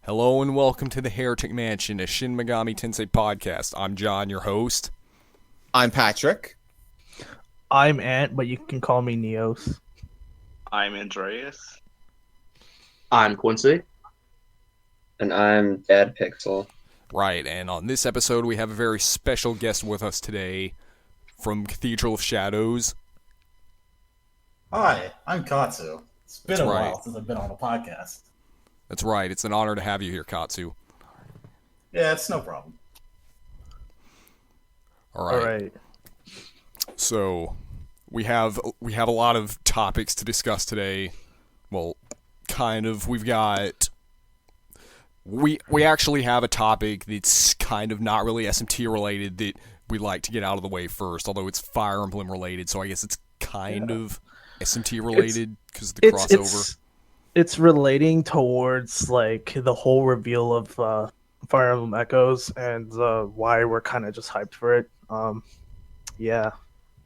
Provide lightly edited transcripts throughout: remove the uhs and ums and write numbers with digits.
Hello and welcome to the Heretic Mansion, a Shin Megami Tensei podcast. I'm John, your host. I'm Patrick. I'm Ant, but you can call me Neos. I'm Andreas. I'm Quincy. And I'm Dad Pixel. Right, and on this episode we have a very special guest with us today from Cathedral of Shadows. Hi, I'm Katsu. It's been That's a right. while since I've been on a podcast. That's right, it's an honor to have you here, Katsu. Yeah, it's no problem. All right. So, we have a lot of topics to discuss today. Well, kind of. We actually have a topic that's kind of not really SMT related that we'd like to get out of the way first, although it's Fire Emblem related, so I guess it's kind of SMT related because of the crossover. It's relating towards like the whole reveal of Fire Emblem Echoes and why we're kind of just hyped for it.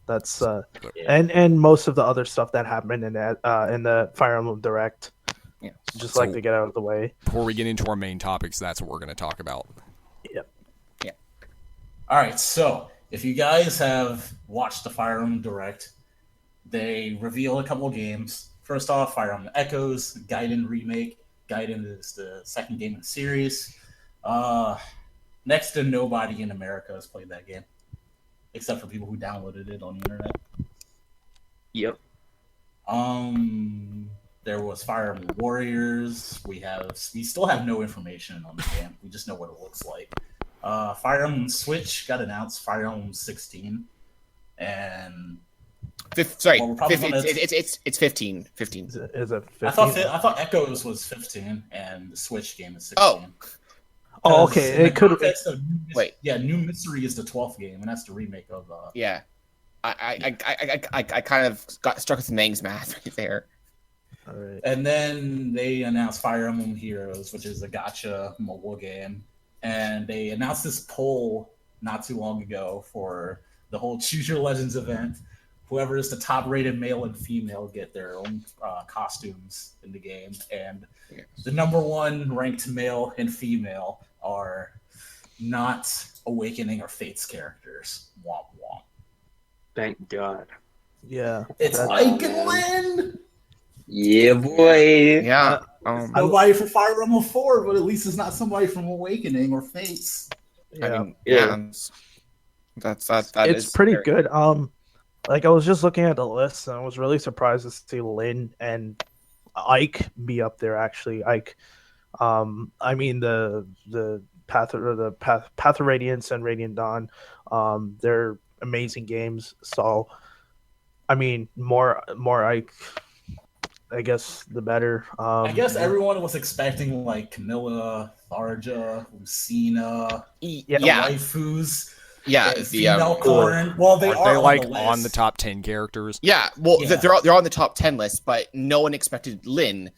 That's and most of the other stuff that happened in the Fire Emblem Direct. Yeah. Just like to get out of the way. Before we get into our main topics, that's what we're going to talk about. Yep. Yeah. All right, so if you guys have watched the Fire Emblem Direct, they reveal a couple of games. First off, Fire Emblem Echoes, Gaiden Remake. Gaiden is the second game in the series. Next to nobody in America has played that game, except for people who downloaded it on the internet. Yep. There was Fire Emblem Warriors. We still have no information on the game. We just know what it looks like. Fire Emblem Switch got announced. Fire Emblem 16, and It's 15. 15. Is it 15? I thought Echoes was 15, and the Switch game is 16. Oh, okay. It could. Wait. Yeah, New Mystery is the 12th game, and that's the remake of. Yeah. I kind of got struck with Mang's math right there. All right. And then they announced Fire Emblem Heroes, which is a gacha mobile game, and they announced this poll not too long ago for the whole Choose Your Legends event. Whoever is the top-rated male and female get their own costumes in the game, and the number one ranked male and female are not Awakening or Fates characters. Womp womp. Thank God. Yeah. It's Ike and Lynn! Yeah, boy. Yeah. Nobody from Fire Emblem 4, but at least it's not somebody from Awakening or Fates. Yeah. I mean, Yeah. That It's is pretty very- good. Like I was just looking at the list, and I was really surprised to see Lynn and Ike be up there. Actually, Ike. I mean the Path of Radiance and Radiant Dawn. They're amazing games. So, I mean, more Ike. I guess the better. I guess everyone was expecting like Camilla, Tharja, Lucina, Yeah. waifus. Yeah. Female Corrin. Well, they Aren't they are like on the, on the top 10 characters? Yeah. Well, Yeah. they're on the top 10 list, but no one expected Lynn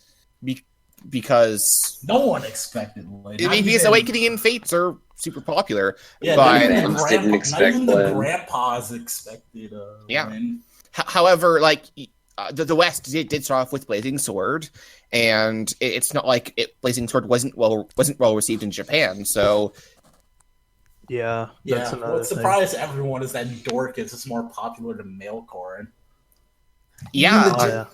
because No one expected Lynn. because Awakening and Fates are super popular. Yeah, but- not even Fans didn't expect not even the Lynn. grandpas expected Yeah. Lynn. However, like the West did start off with Blazing Sword, and it's not like Blazing Sword wasn't well received in Japan. So Yeah. That's Yeah, another what surprised everyone is that Dorcas is more popular than male Corrin. yeah, Even the, yeah.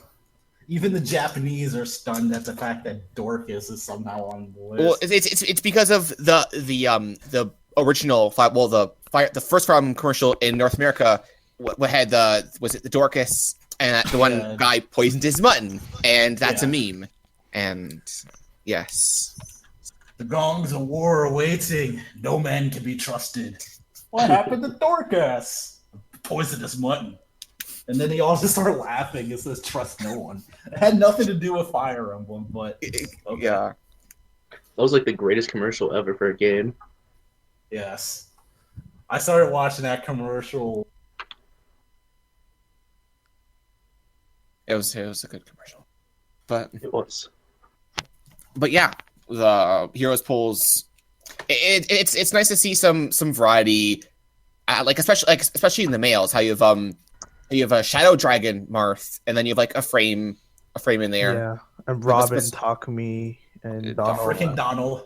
even the Japanese are stunned at the fact that Dorcas is somehow on the list. well, it's because of the original the first Fire Emblem commercial in North America. What had was it the Dorcas and the one Yeah. guy poisoned his mutton, and that's Yeah. a meme. And yes, The gongs of war are waiting. No man can be trusted. What happened to Dorcas? Poisonous mutton. And then they all just start laughing. It says, trust no one. It had nothing to do with Fire Emblem, but okay. yeah. That was like the greatest commercial ever for a game. Yes. I started watching that commercial. It was a good commercial, but It was. yeah, the Heroes polls. It's nice to see some variety, especially in the males. How you have a Shadow Dragon Marth, and then you have like a frame in there. Yeah. And Like, Robin, what's- Takumi, and Donald. Donald. Freaking Donald.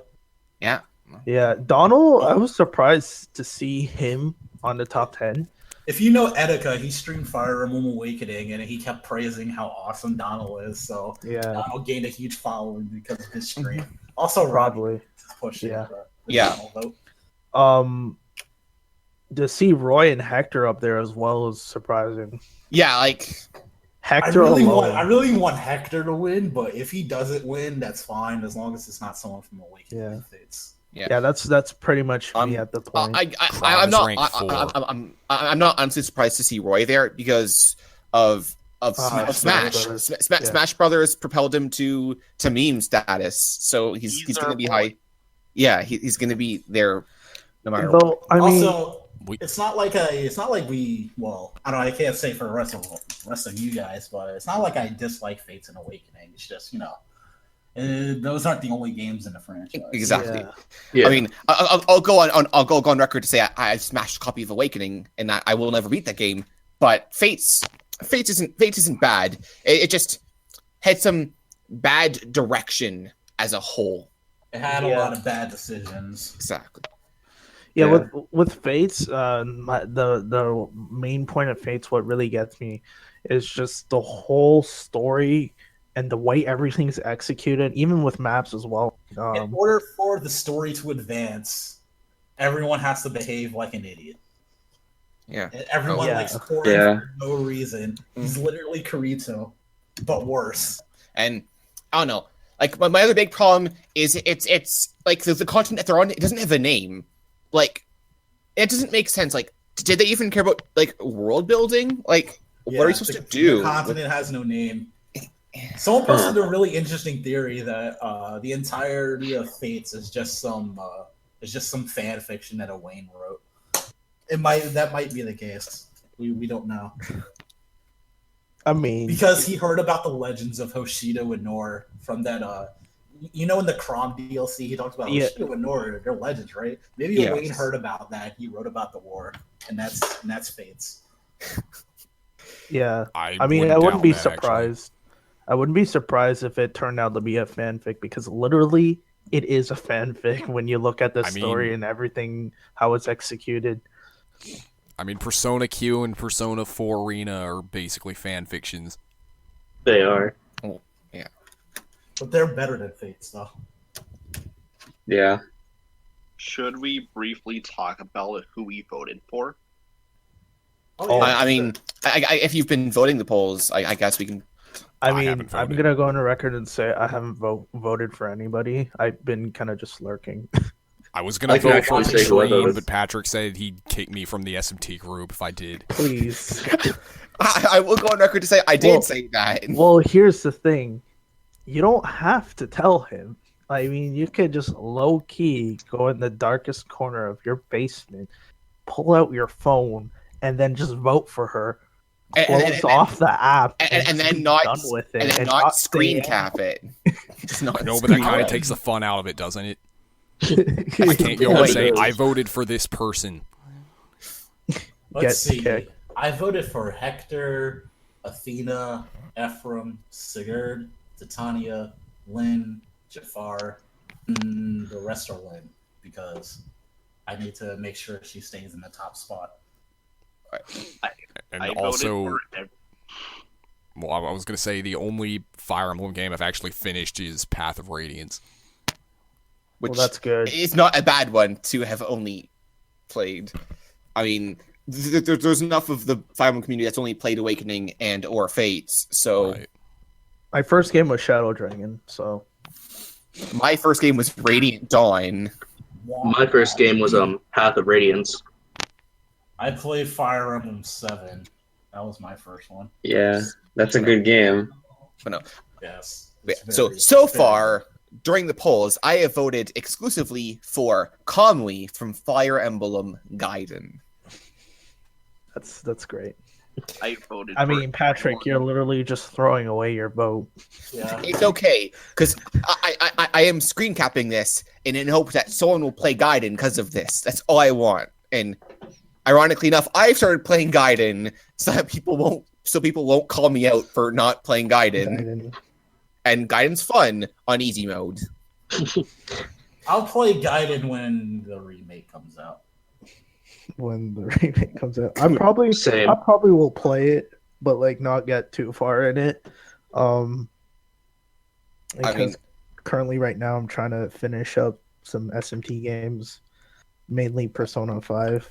Yeah. Yeah, Donald. I was surprised to see him on the top 10. If you know Etika, he streamed Fire Emblem Awakening, and he kept praising how awesome Donald is. So Yeah, Donald gained a huge following because of his stream. Also, Robbie probably. pushing Yeah. the Yeah. Donald vote. To see Roy and Hector up there as well is surprising. Yeah, like Hector I alone. really want Hector to win, but if he doesn't win, that's fine as long as it's not someone from Awakening. Yeah. Fates. Yeah, that's pretty much me at the point. I'm not. ranked 4. I'm not honestly surprised to see Roy there because of Smash. Brothers. Smash Brothers propelled him to meme status, so he's going to be high. Yeah, he's going to be there no matter what. Though, I mean, Also, it's not like we. Well, I don't know. I can't say for the rest of you guys, but it's not like I dislike Fates and Awakening. It's just those aren't the only games in the franchise. Exactly. Yeah. I mean, I'll go on record to say I smashed a copy of Awakening and I will never beat that game. But Fates isn't bad. It just had some bad direction as a whole. It had a lot of bad decisions. Exactly. yeah, with Fates, the main point of Fates, what really gets me, is just the whole story and the way everything's executed, even with maps as well. In order for the story to advance, everyone has to behave like an idiot. Yeah. And everyone likes Corey for no reason. He's literally Kirito, but worse. And I don't know. Like my other big problem is it's like the content that they're on. It doesn't have a name. Like it doesn't make sense. Like did they even care about like world building? Like what are you supposed to do? The continent has no name. Someone posted a really interesting theory that the entirety of Fates is just some fan fiction that Wayne wrote. That might be the case. We don't know. I mean, because he heard about the legends of Hoshido and Nor from that in the Crom DLC he talked about Hoshido and Nor, they're legends, right? Maybe Wayne heard about that. He wrote about the war, and that's Fates. Yeah. I mean, I wouldn't be surprised. I wouldn't be surprised if it turned out to be a fanfic because literally it is a fanfic when you look at the story and everything, how it's executed. I mean, Persona Q and Persona 4 Arena are basically fan fictions. They are. Oh, yeah. But they're better than Fates, though. Yeah. Should we briefly talk about who we voted for? I mean, if you've been voting the polls, I guess we can. I'm gonna go on the record and say I haven't voted for anybody. I've been kind of just lurking. I was gonna vote for Dream, but Patrick said he'd kick me from the SMT group if I did. Please. I will go on record to say I did say that. Well, here's the thing. You don't have to tell him. I mean, you could just low-key go in the darkest corner of your basement, pull out your phone, and then just vote for her. Close off the app and then not done with it, and then not screen cap it. No, but that kind of takes the fun out of it, doesn't it? I can't go and say I voted for this person. Let's see. I voted for Hector, Athena, Ephraim, Sigurd, Titania, Lynn, Jafar, and the rest are Lynn because I need to make sure she stays in the top spot. And also, well, I was going to say the only Fire Emblem game I've actually finished is Path of Radiance. Which that's good. It's not a bad one to have only played. I mean, there's enough of the Fire Emblem community that's only played Awakening and or Fates. So, my first game was Shadow Dragon. So, my first game was Radiant Dawn. My first game was Path of Radiance. I played Fire Emblem 7. That was my first one. Yeah, that's a good game. But no. Yes. So far, during the polls, I have voted exclusively for Conley from Fire Emblem Gaiden. That's great. I voted. I mean, Patrick, you're literally just throwing away your vote. Yeah. It's okay, because I am screen capping this in hope that someone will play Gaiden because of this. That's all I want. And ironically enough, I've started playing Gaiden so that people won't call me out for not playing Gaiden. And Gaiden's fun on easy mode. I'll play Gaiden when the remake comes out. When the remake comes out, I probably Same. will play it, but like not get too far in it. Because currently right now I'm trying to finish up some SMT games, mainly Persona 5.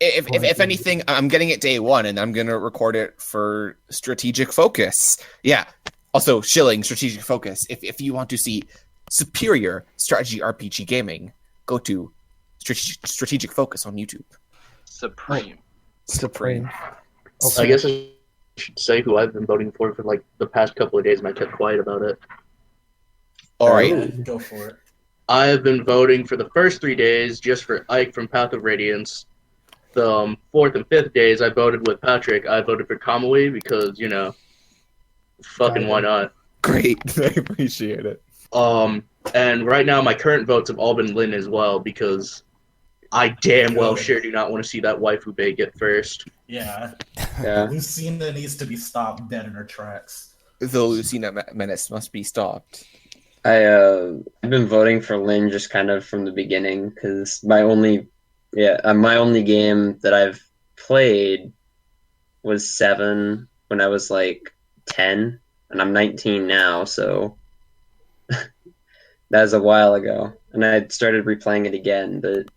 If anything, I'm getting it day one, and I'm gonna record it for strategic focus. Yeah. Also, shilling strategic focus. If you want to see superior strategy RPG gaming, go to strategic focus on YouTube. Supreme. Supreme. I guess I should say who I've been voting for like the past couple of days, and I kept quiet about it. All right. Yeah, go for it. I have been voting for the first 3 days just for Ike from Path of Radiance. The fourth and fifth days, I voted with Patrick. I voted for Kamui because, fucking why not? Great. I appreciate it. And right now my current votes have all been Lynn as well because I damn well Good. sure do not want to see that waifu bait get first. Yeah. Yeah. Lucina needs to be stopped dead in her tracks. The Lucina menace must be stopped. I've been voting for Lynn just kind of from the beginning because my only game that I've played was 7 when I was like 10, and I'm 19 now, so that was a while ago. And I started replaying it again, but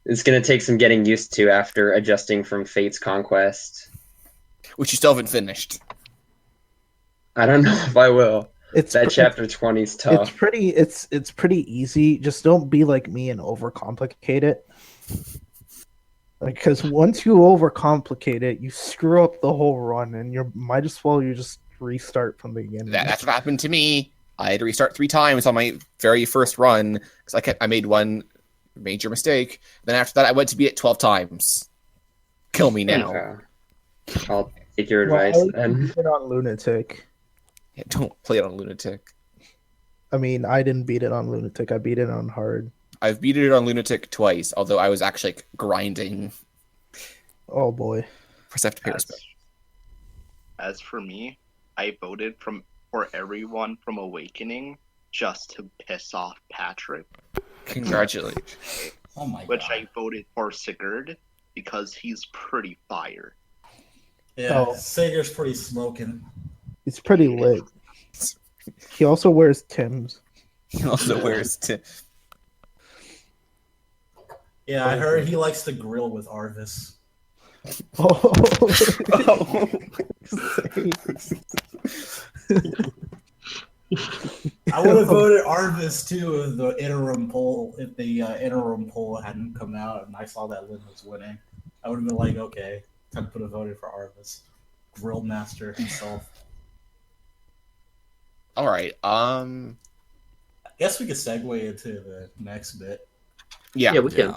it's gonna take some getting used to after adjusting from Fate's Conquest, which you still haven't finished. I don't know if I will. Chapter 20 is tough. It's pretty easy. Just don't be like me and overcomplicate it. Because once you overcomplicate it, you screw up the whole run, and you might as well just restart from the beginning. That's what happened to me. I had to restart 3 times on my very first run because I made one major mistake. Then after that, I went to beat it 12 times. Kill me now. Okay. I'll take your advice then. Beat it on Lunatic. Yeah, don't play it on Lunatic. I mean, I didn't beat it on Lunatic. I beat it on hard. I've beat it on Lunatic twice, although I was actually grinding. Oh boy. As for me, I voted for everyone from Awakening just to piss off Patrick. Congratulations. Oh my Which god. I voted for Sigurd because he's pretty fire. Yeah, Oh. Sager's pretty smoking. He's pretty lit. He also wears Timbs. He also wears Yeah, I heard he likes to grill with Arvis. Oh. I would have voted Arvis too if the interim poll hadn't come out and I saw that Lynn was winning. I would have been like, okay, time to put a vote in for Arvis. Grill master himself. All right. I guess we could segue into the next bit. Yeah. Yeah, we can.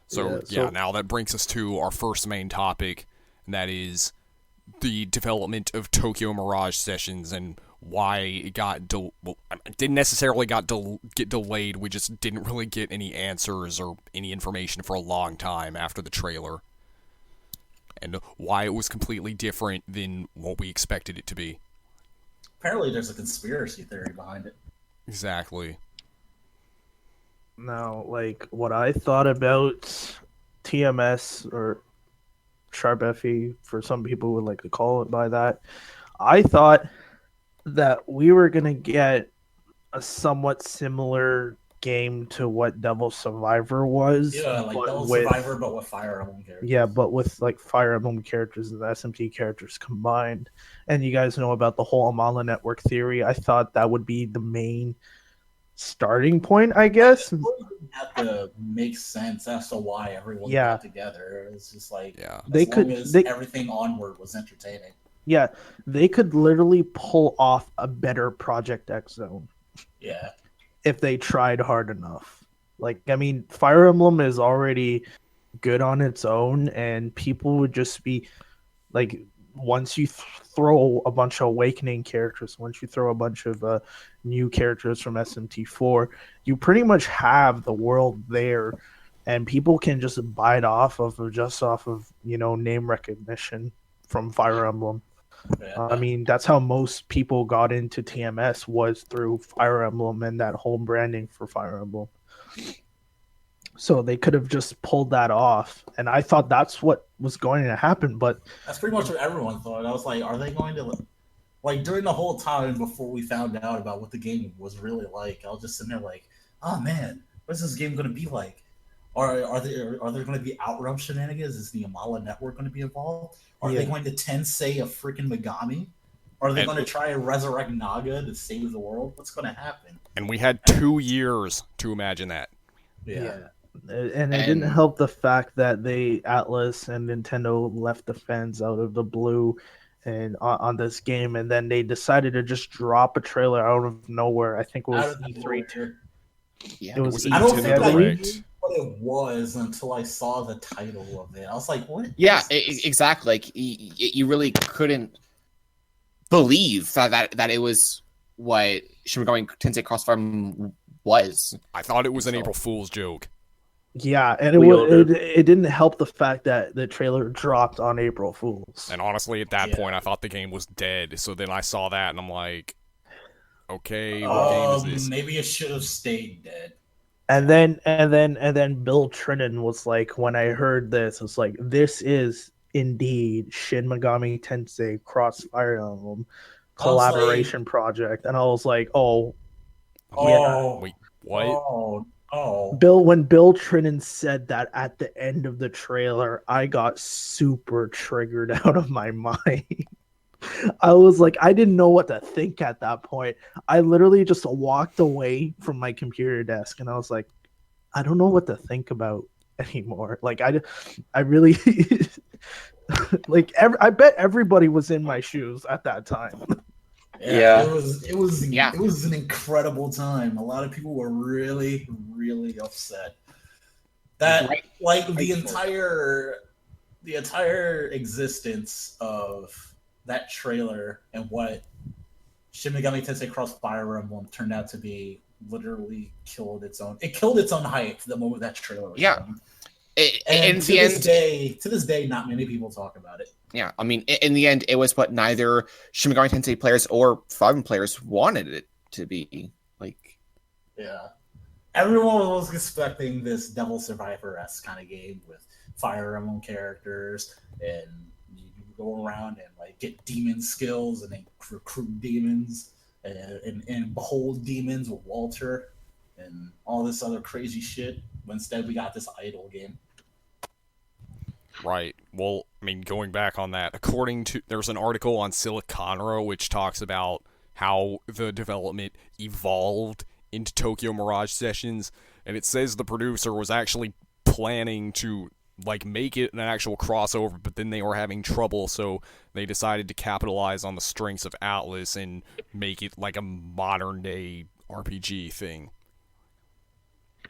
So now that brings us to our first main topic, and that is the development of Tokyo Mirage Sessions and why it got it didn't necessarily get delayed. We just didn't really get any answers or any information for a long time after the trailer, and why it was completely different than what we expected it to be. Apparently, there's a conspiracy theory behind it. Exactly. Now, like, what I thought about TMS, or Sharp FE, for some people would like to call it by that, I thought that we were going to get a somewhat similar game to what Devil Survivor was. Yeah, like Devil Survivor, but with Fire Emblem characters. Yeah, but with like Fire Emblem characters and the SMT characters combined. And you guys know about the whole Amala network theory. I thought that would be the main starting point, I guess. It didn't have to make sense as to why everyone got together. It's just like everything onward was entertaining. Yeah, they could literally pull off a better Project X Zone. Yeah. If they tried hard enough. Like, I mean, Fire Emblem is already good on its own, and people would just be like, once you throw a bunch of Awakening characters, once you throw a bunch of new characters from SMT4, you pretty much have the world there, and people can just bite off of name recognition from Fire Emblem. I mean, that's how most people got into TMS, was through Fire Emblem and that whole branding for Fire Emblem. So they could have just pulled that off, and I thought that's what was going to happen. But that's pretty much what everyone thought. I was like, are they going to, like, during the whole time before we found out about what the game was really like, I was just sitting there like, oh man, what's this game going to be like? Are there going to be Outrun shenanigans? Is the Amala network going to be involved? Are they going to Tensei a freaking Megami? Are they going to try and resurrect Naga to save the world? What's going to happen? And we had 2 years to imagine that. Yeah. And it didn't help the fact that Atlus and Nintendo left the fans out of the blue and on this game, and then they decided to just drop a trailer out of nowhere. I think it was E3. Yeah, it was I don't think I E3. knew what it was until I saw the title of it. I was like, what? Yeah, exactly. Like, you really couldn't believe that it was what Shin Megami Tensei Crossfire was. I thought it was an April Fool's joke. Yeah, and it didn't help the fact that the trailer dropped on April Fools. And honestly, at that point, I thought the game was dead. So then I saw that, and I'm like, okay, what game is this? Maybe it should have stayed dead. And then Bill Trinan was like, when I heard this, it was like, this is indeed Shin Megami Tensei Crossfire Emblem collaboration project. And I was like, wait, what? When Bill Trinan said that at the end of the trailer, I got super triggered out of my mind. I was like, I didn't know what to think at that point. I literally just walked away from my computer desk, and I was like, I don't know what to think about anymore. Like, I really, like, I bet everybody was in my shoes at that time. Yeah. It was an incredible time. A lot of people were really, really upset. That the entire existence of that trailer and what Shin Megami Tensei Crossfire Emblem turned out to be literally killed its own hype the moment that trailer was done. To this day, not many people talk about it. Yeah, I mean, in the end, it was what neither Shin Megami Tensei players or Fire Emblem players wanted it to be. Like, yeah, everyone was expecting this Devil Survivor-esque kind of game with Fire Emblem characters, and you go around and like get demon skills and then recruit demons and behold demons with Walter and all this other crazy shit. But instead, we got this idle game. Right. Well, I mean, going back on that, there's an article on Siliconera which talks about how the development evolved into Tokyo Mirage Sessions, and it says the producer was actually planning to like make it an actual crossover, but then they were having trouble, so they decided to capitalize on the strengths of Atlus and make it like a modern day RPG thing.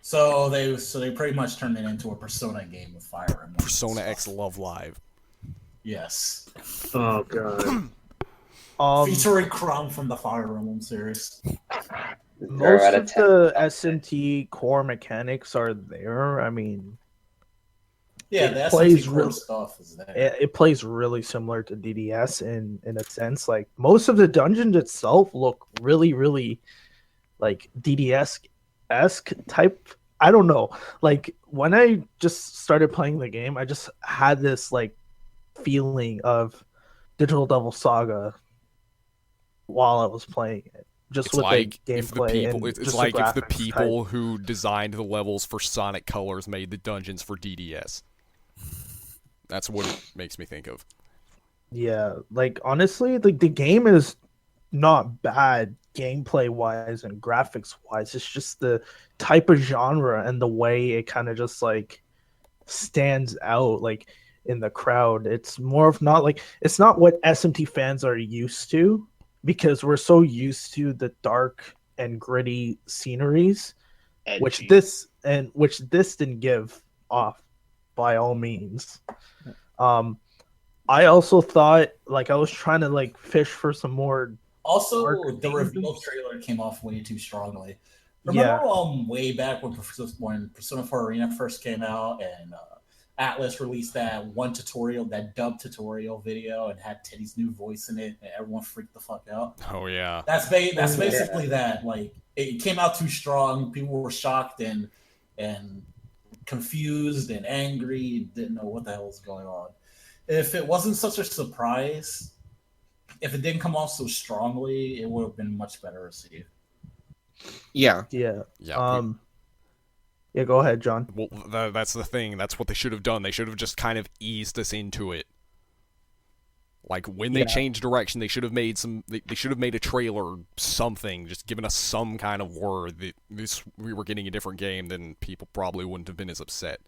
So they pretty much turned it into a Persona game with Fire Emblem. Persona X Love Live. Yes. Oh god. Featuring Crumb from the Fire Emblem series. Most of the SMT core mechanics are there. I mean, yeah, the SMT core stuff is there. It plays really similar to DDS in a sense. Like, most of the dungeons itself look really, really like DDS-esque type. I don't know. Like, when I just started playing the game, I just had this like feeling of Digital Devil Saga while I was playing it. Just it's with like the gameplay. It's like if the people who designed the levels for Sonic Colors made the dungeons for DDS. That's what it makes me think of. Yeah, like, honestly, like, the game is not bad gameplay wise and graphics wise. It's just the type of genre and the way it kind of just like stands out like in the crowd. It's more of it's not what SMT fans are used to, because we're so used to the dark and gritty sceneries, which this didn't give off by all means. I also thought, like, I was trying to like fish for some more. Also, the reveal trailer came off way too strongly. Remember way back when Persona 4 Arena first came out, and Atlus released that one tutorial, that dub tutorial video, and had Teddy's new voice in it, and everyone freaked the fuck out. Oh yeah. That's basically that. Like, it came out too strong. People were shocked and confused and angry, didn't know what the hell was going on. If it wasn't such a surprise, if it didn't come off so strongly, it would have been much better received. Yeah. Yeah. Yeah, go ahead, John. Well, that's the thing. That's what they should have done. They should have just kind of eased us into it. Like, when they changed direction, they should have made they should have made a trailer, something, just given us some kind of word that we were getting a different game. Then people probably wouldn't have been as upset.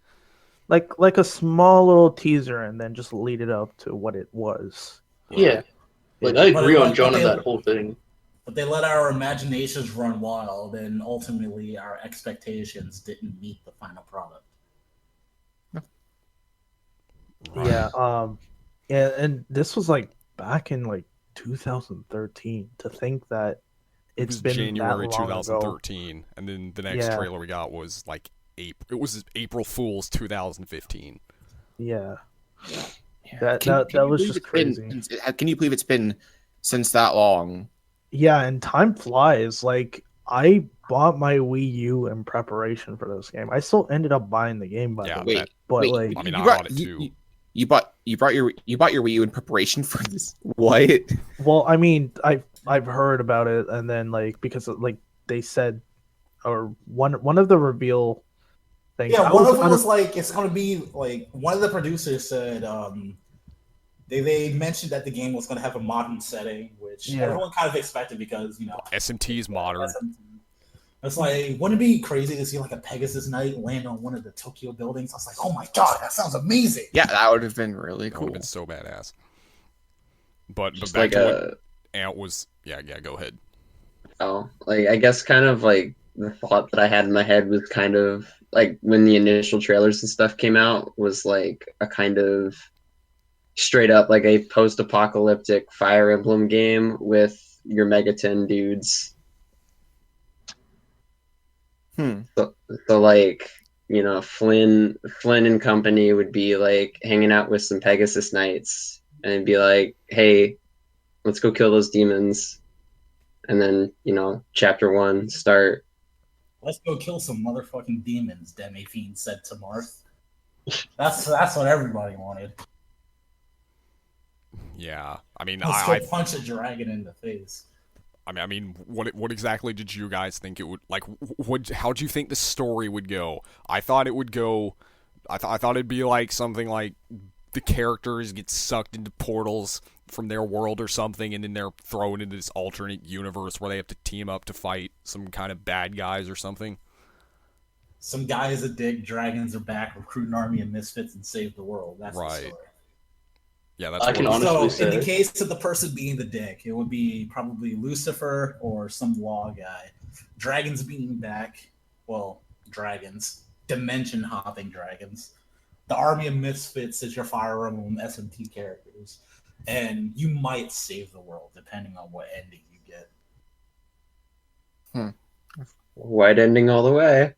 Like a small little teaser, and then just lead it up to what it was. Yeah. Like, I agree on John on that whole thing. But they let our imaginations run wild, and ultimately our expectations didn't meet the final product. Right. Yeah, and this was like back in like 2013. To think that it's been January that long 2013, ago. and then the next trailer we got was like April. It was April Fool's 2015. Yeah. That was just crazy. Can you believe it's been since that long? Yeah, and time flies. Like, I bought my Wii U in preparation for this game. I still ended up buying the game, by the way. But like, I mean, I bought it too. You bought your Wii U in preparation for this? What? Well, I mean, I've heard about it, and then like because like they said, or one of the reveal things. Yeah, one of them was like it's gonna be like one of the producers said they mentioned that the game was gonna have a modern setting, which everyone kind of expected because SMT is modern. It's like, wouldn't it be crazy to see like a Pegasus Knight land on one of the Tokyo buildings? I was like, oh my god, that sounds amazing. Yeah, that would have been really cool. That would have been so badass. But Just back like to what Ant was. Yeah, go ahead. Oh, like I guess kind of like the thought that I had in my head was kind of like when the initial trailers and stuff came out was like a kind of straight up like a post-apocalyptic Fire Emblem game with your Megaton dudes. So like, Flynn and company would be like hanging out with some Pegasus Knights and it'd be like, hey, let's go kill those demons. And then, chapter 1 start. Let's go kill some motherfucking demons, Demi-Fiend said to Marth. That's what everybody wanted. Yeah, I mean, let's go punch a dragon in the face. I mean, what exactly did you guys think it would like? How do you think the story would go? I thought it would go. I thought it'd be like something like the characters get sucked into portals from their world or something, and then they're thrown into this alternate universe where they have to team up to fight some kind of bad guys or something. Some guy is a dick. Dragons are back. Recruit an army of misfits and save the world. That's right. The story. Yeah, that's I can honestly say. In the case of the person being the dick, it would be probably Lucifer or some law guy. Dragons being back. Well, dragons. Dimension-hopping dragons. The army of misfits is your Fire Emblem SMT characters. And you might save the world, depending on what ending you get. White ending all the way.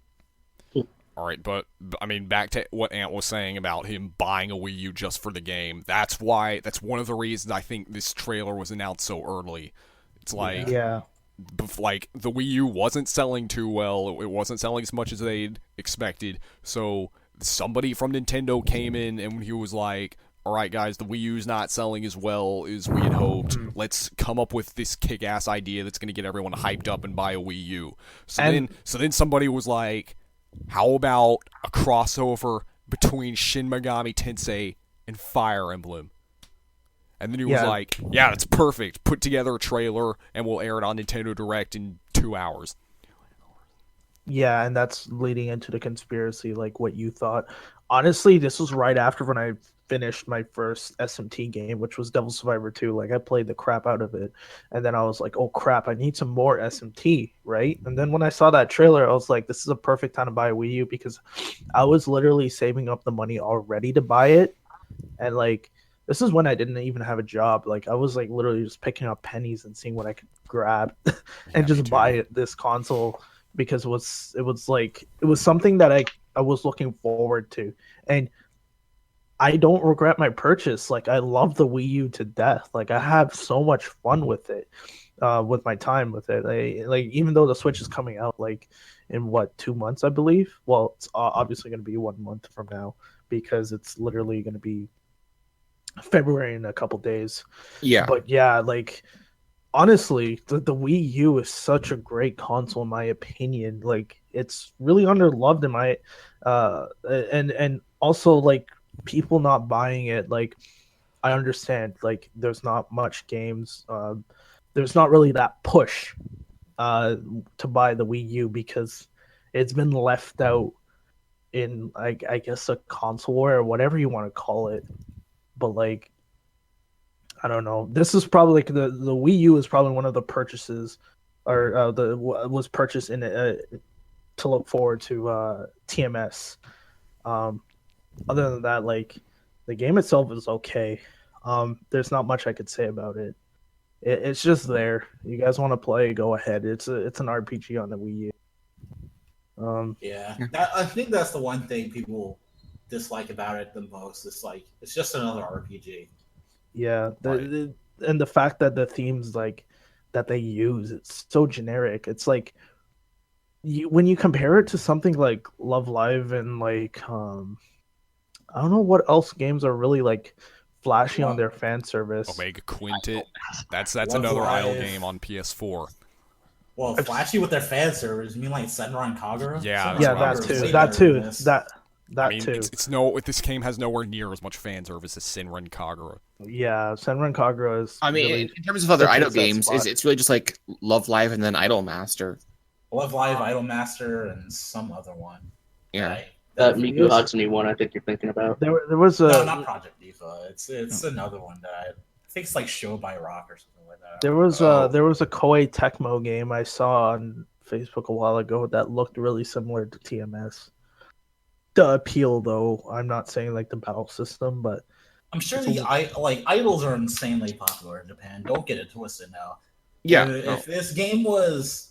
All right, but I mean, back to what Ant was saying about him buying a Wii U just for the game. That's one of the reasons I think this trailer was announced so early. It's like, like the Wii U wasn't selling too well. It wasn't selling as much as they'd expected. So somebody from Nintendo came in and he was like, all right, guys, the Wii U's not selling as well as we had hoped. Let's come up with this kick-ass idea that's going to get everyone hyped up and buy a Wii U. So then somebody was like, how about a crossover between Shin Megami Tensei and Fire Emblem? And then he was like, yeah, that's perfect. Put together a trailer and we'll air it on Nintendo Direct in 2 hours. Yeah, and that's leading into the conspiracy, like what you thought. Honestly, this was right after when I finished my first SMT game, which was Devil Survivor 2. Like, I played the crap out of it. And then I was like, oh, crap, I need some more SMT, right? And then when I saw that trailer, I was like, this is a perfect time to buy a Wii U because I was literally saving up the money already to buy it. And, like, this is when I didn't even have a job. Like, I was, like, literally just picking up pennies and seeing what I could grab and just buy this console because it was something that I was looking forward to. And I don't regret my purchase. Like, I love the Wii U to death. Like, I have so much fun with it, with my time with it. Like even though the Switch is coming out like in what 2 months, I believe. Well, it's obviously going to be 1 month from now because it's literally going to be February in a couple days. Yeah. But yeah, like honestly, the Wii U is such a great console in my opinion. Like it's really underloved in my and also like people not buying it, like I understand like there's not much games, there's not really that push to buy the Wii U because it's been left out in like I guess a console war or whatever you want to call it. But like I don't know. This is probably like the Wii U is probably one of the purchases, or was purchased in to look forward to TMS. Other than that, like the game itself is okay. There's not much I could say about it. It's just there. You guys want to play? Go ahead. It's an RPG on the Wii U. Yeah, I think that's the one thing people dislike about it the most. It's like it's just another RPG. Yeah, and the fact that the themes like that they use, it's so generic. It's like when you compare it to something like Love Live and like I don't know what else games are really like flashy on their fan service. Omega Quintet. That's Love another Live. idle game on PS4. Well, flashy with their fan servers. You mean like Senran Kagura? Yeah, Senran that's Yeah, what I was that gonna too. say. That too. That I mean, too. it's no. This game has nowhere near as much fan service as Shinran Kagura. Yeah, Senran Kagura is. I mean, really, in terms of other it idol takes that games, spot. it's really just like Love Live and then Idol Master. Love Live, Idolmaster, and some other one. Yeah. Right? That Miku Hatsune one I think you're thinking about. there was a No, not Project Diva. It's another one that I think it's like Show by Rock or something like that. there was Oh. there was a Koei Tecmo game I saw on Facebook a while ago that looked really similar to TMS. The appeal, though, I'm not saying like the battle system, but I'm sure idols are insanely popular in Japan. Don't get it twisted now. Yeah. If this game was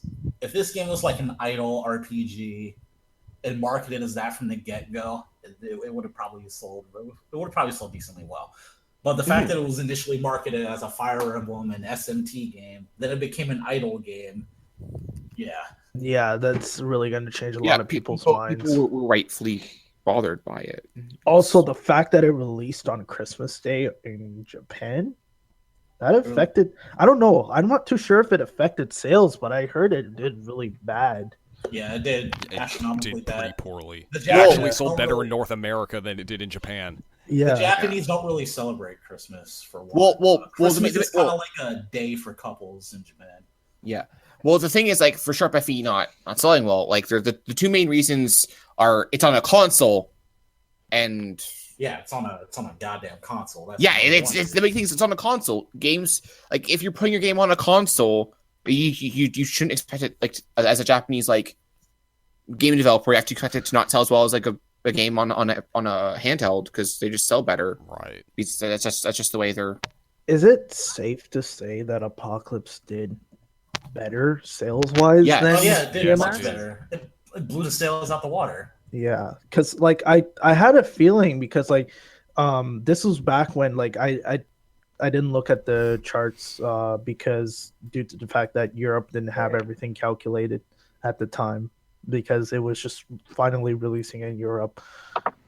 like an idol RPG and marketed as that from the get go, it would have probably sold. It would have probably sold decently well. But the fact that it was initially marketed as a Fire Emblem and SMT game, then it became an idol game. yeah, that's really going to change a lot of people's minds. People were rightfully bothered by it. Also, the fact that it released on Christmas Day in Japan, that affected. I don't know. I'm not too sure if it affected sales, but I heard it did really bad. Yeah, it did It astronomically did pretty bad. poorly. The It actually Japanese sold don't better really- in North America than it did in Japan. Yeah, The Japanese don't really celebrate Christmas for one. Well, Christmas is kind well- of like a day for couples in Japan. Yeah. Well, the thing is, like, for Sharp FE not selling well, like, the two main reasons are it's on a console, and Yeah, it's on a goddamn console. That's yeah, number and one. it's the big thing is it's on a console. Games, like, if you're putting your game on a console, you shouldn't expect it, like, as a Japanese like game developer, you have to expect it to not sell as well as like a game on a handheld because they just sell better. Right. That's just the way they're. is it safe to say that Apocalypse did better sales wise? Yeah. than Oh yeah, it did Yeah, much it did. better. It blew the sales out the water. Yeah, because like I had a feeling because like this was back when like I didn't look at the charts because due to the fact that Europe didn't have everything calculated at the time because it was just finally releasing in Europe.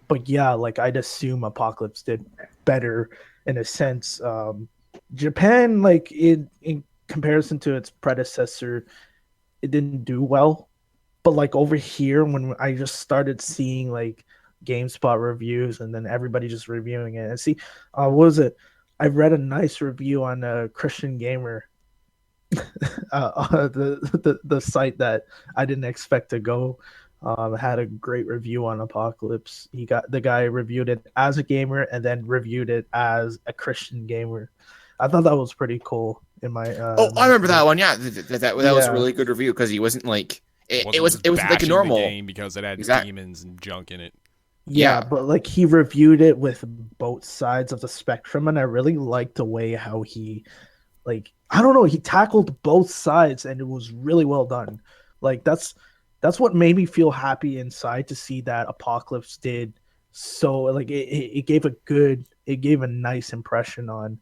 But yeah, like I'd assume Apocalypse did better in a sense. Japan, like in comparison to its predecessor, it didn't do well. But like over here, when I just started seeing like GameSpot reviews and then everybody just reviewing it, and see, what was it? I read a nice review on Christian Gamer, the site that I didn't expect to go. Had a great review on Apocalypse. The guy reviewed it as a gamer and then reviewed it as a Christian gamer. I thought that was pretty cool. In my I remember that one. Yeah, that was Yeah. a really good review because he wasn't like it Wasn't was just like a bashing normal. the game because it had demons and junk in it. Yeah, Yeah. but like he reviewed it with both sides of the spectrum, and I really liked the way how he, like, I don't know, he tackled both sides, and it was really well done. Like that's what made me feel happy inside to see that Apocalypse did so like it gave a nice impression on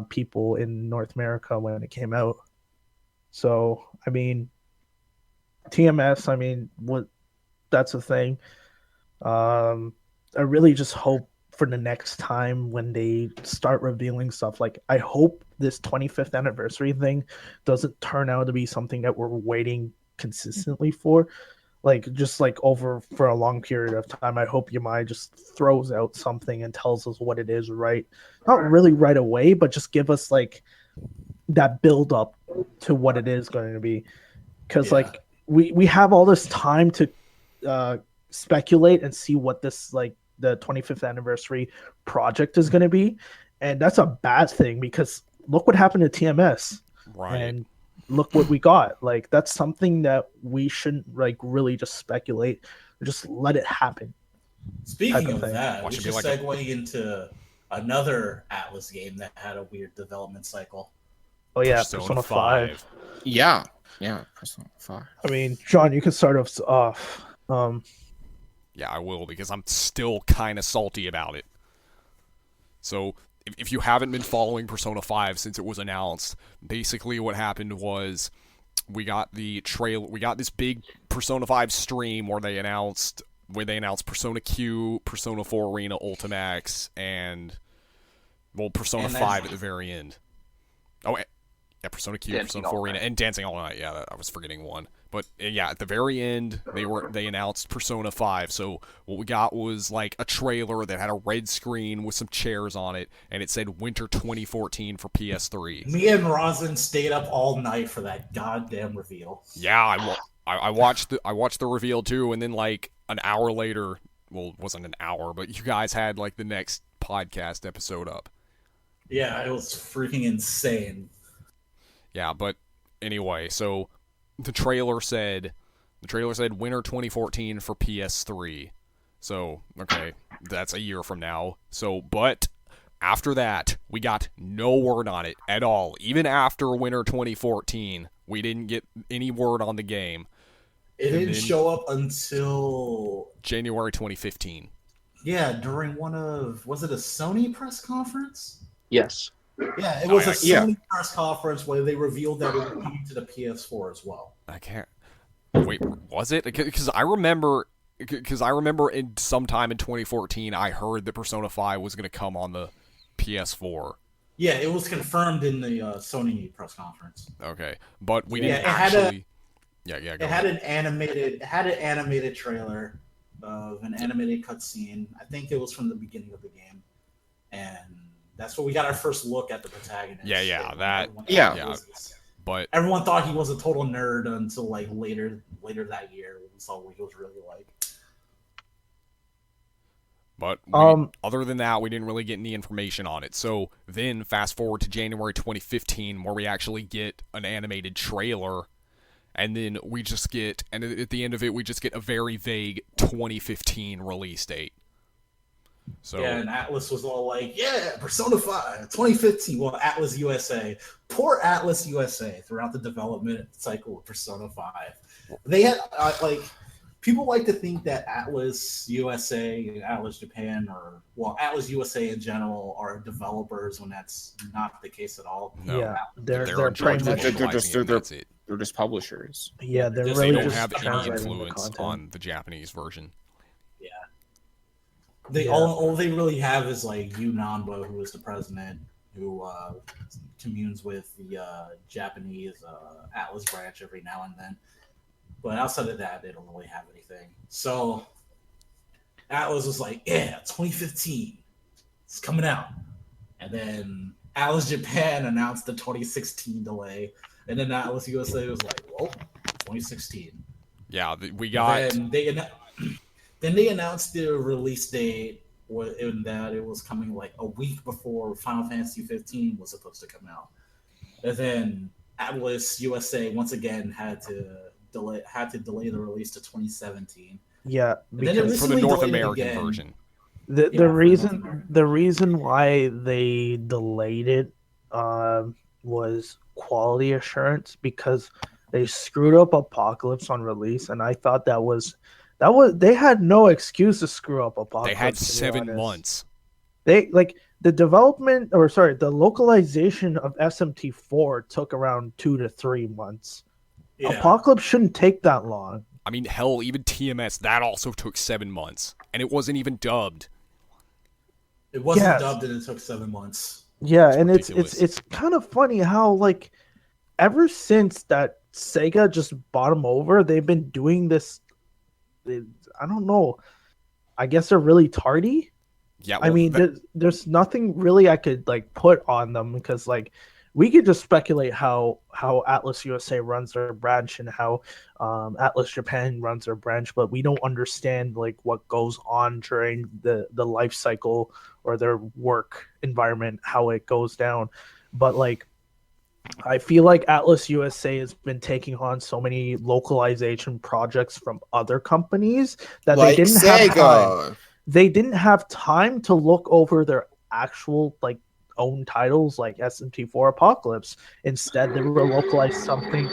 people in North America when it came out. So I mean, TMS, I mean, that's the thing. I really just hope for the next time when they start revealing stuff, like I hope this 25th anniversary thing doesn't turn out to be something that we're waiting consistently for, like just like over for a long period of time. I hope Yamai just throws out something and tells us what it is, right? Not really right away, but just give us like that build up to what it is going to be, because like we have all this time to speculate and see what this like the 25th anniversary project is going to be, and that's a bad thing because look what happened to TMS, Right. and look what we got. Like that's something that we shouldn't like really just speculate, just let it happen. Speaking of of thing. that, Watch we it should be like segue into another Atlus game that had a weird development cycle. Oh yeah, Persona Persona 5. Yeah, Persona 5. I mean, John, you can start us off. Yeah, I will, because I'm still kind of salty about it. So, if you haven't been following Persona 5 since it was announced, basically what happened was we got this big Persona 5 stream where they announced Persona Q, Persona 4 Arena Ultimax, and Persona 5 at the very end. Oh, yeah, Persona Q, Dancing Persona 4 All Arena, Night. and Dancing All Night. Yeah, I was forgetting one. But yeah, at the very end, they announced Persona 5. So what we got was like a trailer that had a red screen with some chairs on it, and it said Winter 2014 for PS3. Me and Rosin stayed up all night for that goddamn reveal. Yeah, I watched the reveal too, and then like an hour later, well, it wasn't an hour, but you guys had like the next podcast episode up. Yeah, it was freaking insane. Yeah, but anyway, so the trailer said Winter 2014 for PS3. So, okay, that's a year from now. So, but after that, we got no word on it at all. Even after Winter 2014, we didn't get any word on the game. It didn't show up until January 2015. Yeah, during was it a Sony press conference? Yes. Yeah, it was a yeah. Sony press conference where they revealed that it would be to the PS4 as well. I can't. Wait, was it? Because I remember in sometime in 2014, I heard that Persona 5 was going to come on the PS4. Yeah, it was confirmed in the Sony press conference. Okay, but we Yeah, didn't it had actually. It had an animated trailer of an animated cutscene. I think it was from the beginning of the game, and that's where we got our first look at the protagonist. But everyone thought he was a total nerd until like later that year when we saw what he was really like. But other than that, we didn't really get any information on it. So then fast forward to January 2015, where we actually get an animated trailer, and then at the end of it, we just get a very vague 2015 release date. So yeah, and Atlus was all like, yeah, Persona 5, 2015. Well, Atlus USA. Poor Atlus USA throughout the development cycle of Persona 5. They had, people like to think that Atlus USA and Atlus Japan, Atlus USA in general, are developers when that's not the case at all. No. Yeah, they're pretty pretty much. They're just publishers. Yeah, they're They really don't just have any translating the influence content. on the Japanese version. All they really have is like Yu Nanba, who is the president, who communes with the Japanese Atlus branch every now and then. But outside of that, they don't really have anything. So Atlus was like, yeah, 2015, it's coming out. And then Atlus Japan announced the 2016 delay. And then Atlus USA was like, well, 2016. Yeah, we got... Then they announced the release date, in that it was coming like a week before Final Fantasy 15 was supposed to come out. And then Atlus USA once again had to delay the release to 2017. Yeah, because for the North American version. The reason why they delayed it was quality assurance, because they screwed up Apocalypse on release, and I thought that was they had no excuse to screw up Apocalypse. They had to be 7 honest. months. They like the development, or sorry, the localization of SMT4 took around 2 to 3 months. Yeah. Apocalypse shouldn't take that long. I mean, hell, even TMS, that also took 7 months. And it wasn't even dubbed. It wasn't Yes. dubbed and it took 7 months. Yeah, It's and ridiculous. it's kind of funny how like ever since that Sega just bought them over, they've been doing this. I don't know. I guess they're really tardy. Yeah, I mean, there's nothing really I could like put on them because like we could just speculate how Atlus USA runs their branch and how Atlus Japan runs their branch, but we don't understand like what goes on during the life cycle or their work environment, how it goes down. But like I feel like Atlus USA has been taking on so many localization projects from other companies that Like they didn't have time. Sega. They didn't have time to look over their actual like own titles like SMT4 Apocalypse. Instead, they were localized something.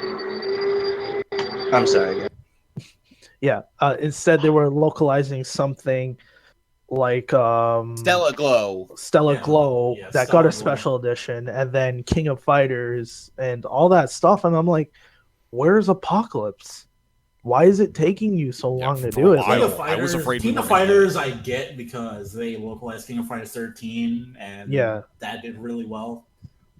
I'm sorry. Yeah. Instead, they were localizing something like Stella Glow. Stella Yeah, Glow yeah, that Stella got a Glow. special edition, and then King of Fighters and all that stuff. And I'm like, where's Apocalypse? Why is it taking you so Yeah, long to for do a it? while. King Like, of Fighters, I was afraid we King were of gonna get Fighters, I get because they localized King of Fighters 13, and Yeah. that did really well.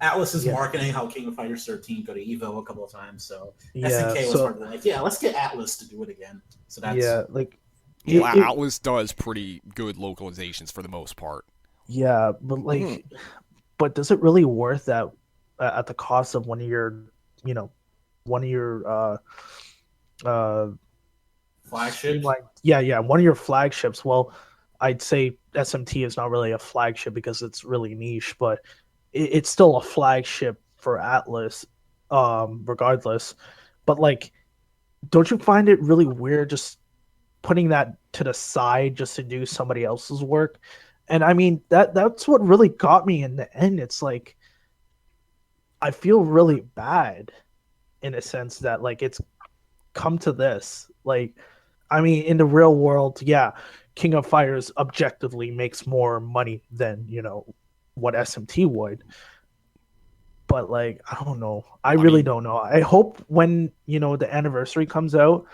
Atlas is Yeah. marketing how King of Fighters 13 go to Evo a couple of times, so yeah, SNK was so probably like, yeah, let's get Atlas to do it again. So that's yeah, like Well, it- Atlus does pretty good localizations for the most part. yeah, but like, but does it really worth that at the cost of one of your, one of your flagship. like one of your flagships? Well, I'd say SMT is not really a flagship because it's really niche, but it's still a flagship for Atlus, regardless. But like, don't you find it really weird just putting that to the side just to do somebody else's work? And I mean that's what really got me in the end. It's like I feel really bad in a sense that like it's come to this. Like, I mean, in the real world, yeah, King of Fighters objectively makes more money than, what SMT would. But like, I don't know. I really don't know. I hope when, the anniversary comes out,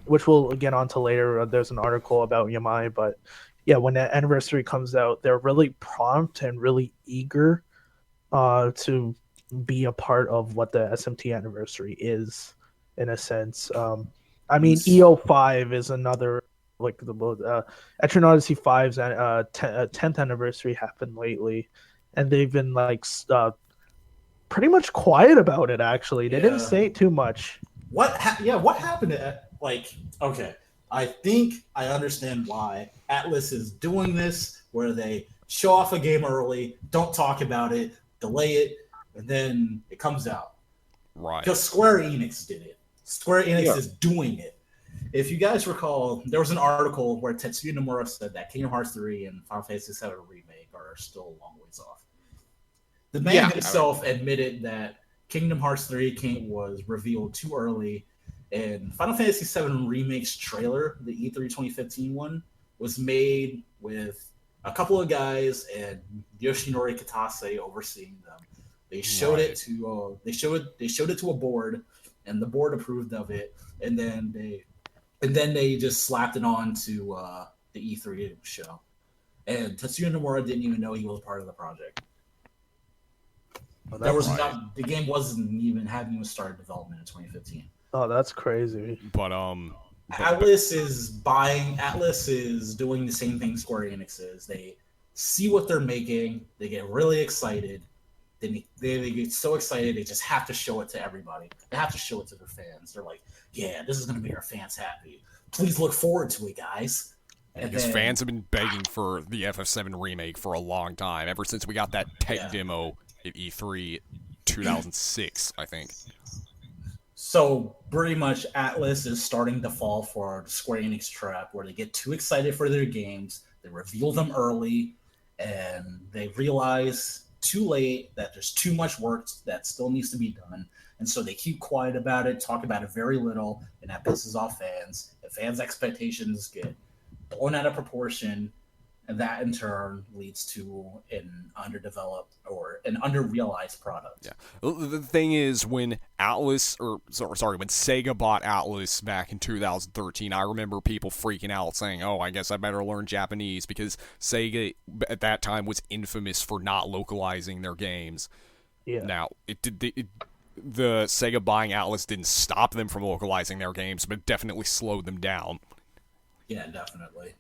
which we'll get onto later, there's an article about Yamai, but yeah, when that anniversary comes out, they're really prompt and really eager to be a part of what the SMT anniversary is, in a sense. I mean, EO5 is another, like the Etrian Odyssey 5's 10th anniversary happened lately, and they've been like pretty much quiet about it. Actually, they didn't say too much. What happened to like? Okay, I think I understand why Atlus is doing this, where they show off a game early, don't talk about it, delay it, and then it comes out. Right. Because Square Enix did it. Square Enix is doing it. If you guys recall, there was an article where Tetsuya Nomura said that Kingdom Hearts 3 and Final Fantasy VII Remake are still a long ways off. The man himself admitted that Kingdom Hearts 3 was revealed too early, and Final Fantasy VII Remake's trailer, the E3 2015 one, was made with a couple of guys and Yoshinori Kitase overseeing them. They showed it to they showed it to a board, and the board approved of it, and then they just slapped it on to the E3 show. And Tetsuya Nomura didn't even know he was part of the project. The game hadn't even started development in 2015. Oh, that's crazy. But Atlus is doing the same thing Square Enix is. They see what they're making, they get really excited. They get so excited they just have to show it to everybody. They have to show it to their fans. They're like, yeah, this is going to make our fans happy. Please look forward to it, guys. Because fans have been begging for the FF7 remake for a long time, ever since we got that tech demo at E3 2006, I think. So pretty much Atlus is starting to fall for the Square Enix trap, where they get too excited for their games, they reveal them early, and they realize too late, that there's too much work that still needs to be done. And so they keep quiet about it, talk about it very little, and that pisses off fans. And fans' expectations get blown out of proportion, and that in turn leads to an underdeveloped or an underrealized product. Yeah. The thing is, when when Sega bought Atlus back in 2013, I remember people freaking out saying, "Oh, I guess I better learn Japanese," because Sega at that time was infamous for not localizing their games. Yeah. Now, the Sega buying Atlus didn't stop them from localizing their games, but it definitely slowed them down. Yeah, definitely.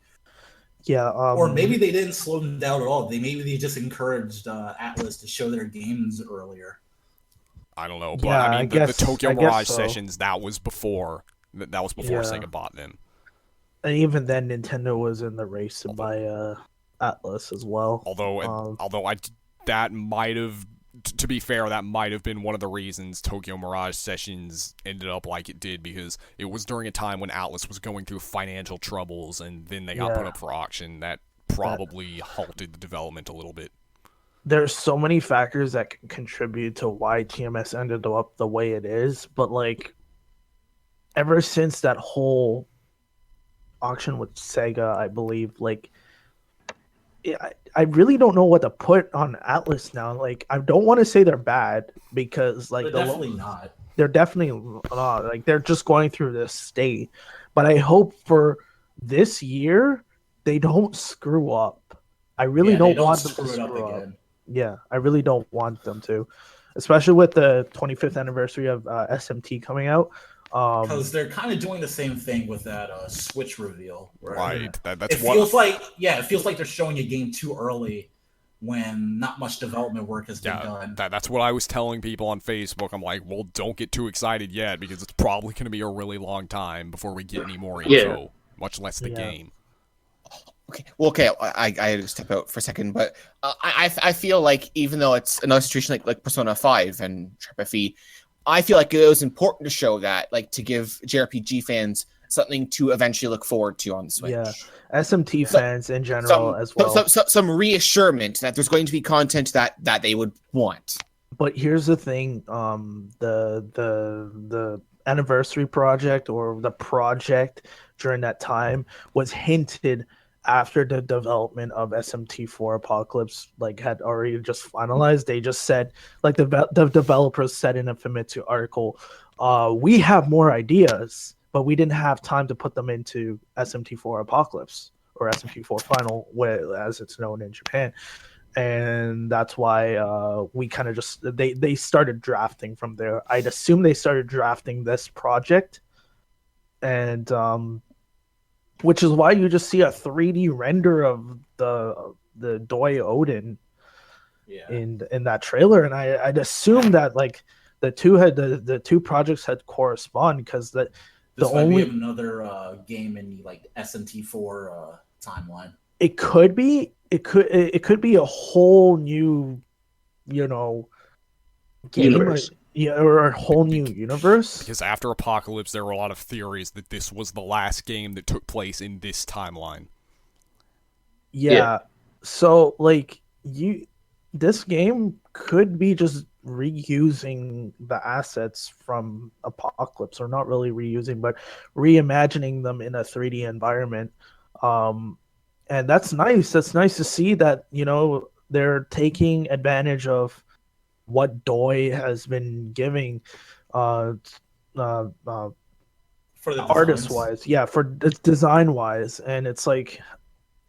Yeah, or maybe they didn't slow them down at all. Maybe they just encouraged Atlus to show their games earlier. I don't know, but Yeah, I mean, the Tokyo I guess Mirage so. Sessions, that was before Yeah. Sega bought them. And even then, Nintendo was in the race to buy Atlus as well. That might have, to be fair, that might have been one of the reasons Tokyo Mirage Sessions ended up like it did, because it was during a time when Atlus was going through financial troubles, and then they got put up for auction. That probably halted the development a little bit. There's so many factors that can contribute to why TMS ended up the way it is, but like ever since that whole auction with Sega, I believe, like I really don't know what to put on Atlus now. Like, I don't want to say they're bad, because like they're definitely not. They're definitely not. Like, they're just going through this state. But I hope for this year they don't screw up. I really don't want them to screw up. Yeah, I really don't want them to, especially with the 25th anniversary of SMT coming out. Because they're kind of doing the same thing with that Switch reveal. Right. It feels like they're showing a game too early when not much development work has been done. That's what I was telling people on Facebook. I'm like, well, don't get too excited yet, because it's probably going to be a really long time before we get any more info, much less the game. Okay. Well, okay. I had to step out for a second, but I feel like even though it's another situation like Persona 5 and FE, I feel like it was important to show that, like, to give JRPG fans something to eventually look forward to on the Switch. Yeah, SMT fans in general as well. Some reassurance that there's going to be content that they would want. But here's the thing: the anniversary project, or the project during that time, was hinted after the development of SMT4 Apocalypse had already just finalized. They just said, like, the developers said in a Famitsu article, we have more ideas, but we didn't have time to put them into SMT4 Apocalypse, or SMT4 Final, as it's known in Japan. And that's why we kind of just they started drafting from there. I'd assume they started drafting this project, and which is why you just see a 3D render of the Doi Odin in that trailer. And I'd assume that like the two projects had correspond, because this might be another game in the like SMT4 timeline. It could be a whole new, game, universe. Or a whole new universe. Because after Apocalypse, there were a lot of theories that this was the last game that took place in this timeline. Yeah. So like this game could be just reusing the assets from Apocalypse, or not really reusing, but reimagining them in a 3D environment. And that's nice. That's nice to see that, they're taking advantage of what Doi has been giving for the artist wise, for design wise. And it's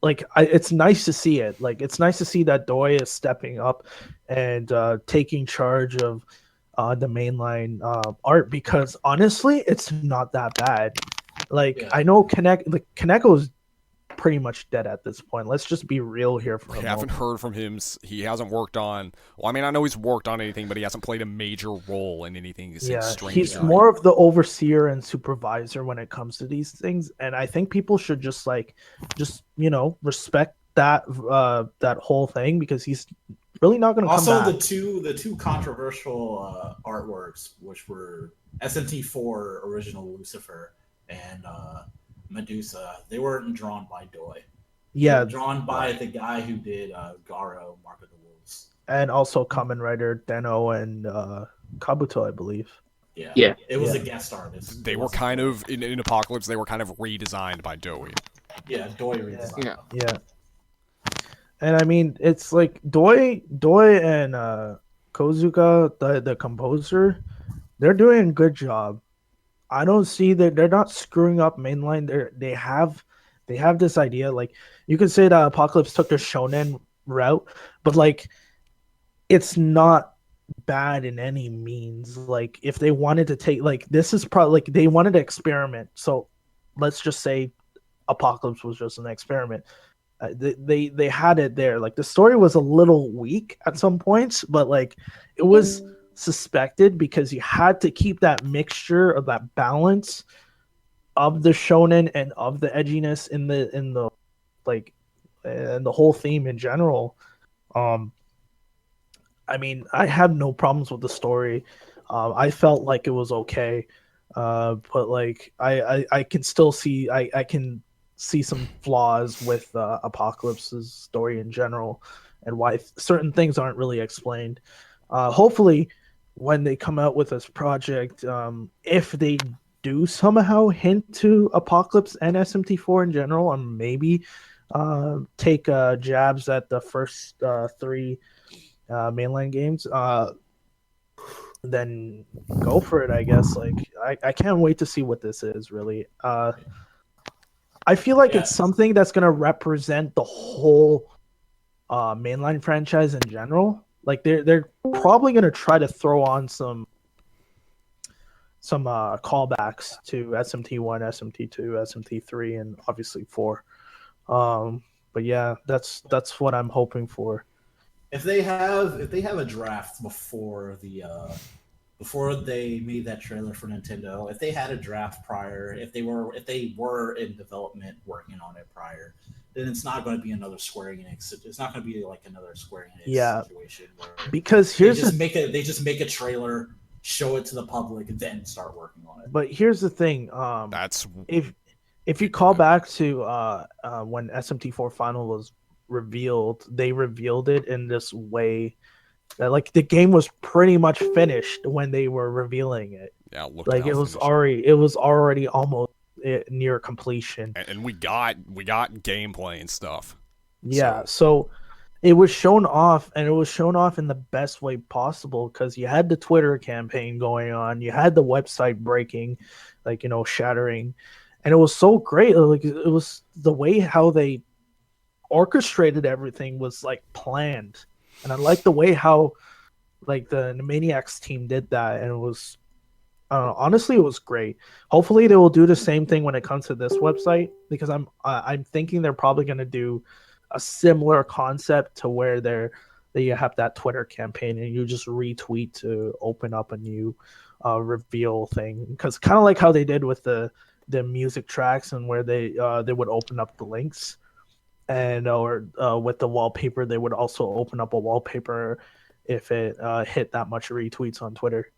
it's nice to see it. Like, it's nice to see that Doi is stepping up and taking charge of the mainline art, because honestly, it's not that bad. I know Kaneko's pretty much dead at this point. Let's just be real here for a moment. We haven't heard from him. He hasn't worked on... Well, I mean, I know he's worked on anything, but he hasn't played a major role in anything since Strange He's Guy. more of the overseer and supervisor when it comes to these things, and I think people should just respect that that whole thing, because he's really not going to come back. Also, the two controversial artworks, which were SMT4 Original Lucifer and Medusa, they weren't drawn by Doi. Yeah, drawn by the guy who did Garo, Mark of the Wolves. and also Kamen Rider Deno and Kabuto, I believe. Yeah. It was Yeah. a guest artist. They were kind of in Apocalypse. They were kind of redesigned by Doi. Yeah, Doi redesigned. Yeah. Yeah. And I mean, it's like Doi and Kozuka, the composer, they're doing a good job. I don't see that they're not screwing up mainline. They have this idea. Like, you could say that Apocalypse took the shonen route, but like, it's not bad in any means. Like, if they wanted to take, like, this is probably like they wanted to experiment. So let's just say Apocalypse was just an experiment. They had it there. Like, the story was a little weak at some points, but like, it was suspected because you had to keep that mixture of that balance of the shonen and of the edginess in the like, and the whole theme in general. I mean, I have no problems with the story. I felt like it was okay, but like, I can still see I can see some flaws with Apocalypse's story in general, and why certain things aren't really explained. Hopefully, when they come out with this project, if they do somehow hint to Apocalypse and SMT4 in general, and maybe take jabs at the first three mainline games, then go for it, I guess. Like, I can't wait to see what this is, really. I feel like it's something that's going to represent the whole mainline franchise in general. Like, they're probably going to try to throw on some callbacks to SMT1, SMT2, SMT3, and obviously 4. But yeah, that's what I'm hoping for. If they have a draft before they made that trailer for Nintendo, if they had a draft prior, if they were in development working on it prior, then it's not going to be another Square Enix. It's not going to be like another Square Enix situation where because they just make a trailer, show it to the public, and then start working on it. But here's the thing. That's if you call back to when SMT4 Final was revealed, they revealed it in this way that, like, the game was pretty much finished when they were revealing it. Yeah, look, like, it was already almost near completion, and we got gameplay and stuff. Yeah, so it was shown off, and it was shown off in the best way possible, because you had the Twitter campaign going on, you had the website breaking, like, shattering, and it was so great. Like, it was the way how they orchestrated everything was like planned, and I like the way how, like, the Maniacs team did that, and it was, honestly, it was great. Hopefully they will do the same thing when it comes to this website, because I'm thinking they're probably going to do a similar concept to where you have that Twitter campaign and you just retweet to open up a new reveal thing, because kind of like how they did with the music tracks, and where they would open up the links, and or with the wallpaper, they would also open up a wallpaper if it hit that much retweets on Twitter,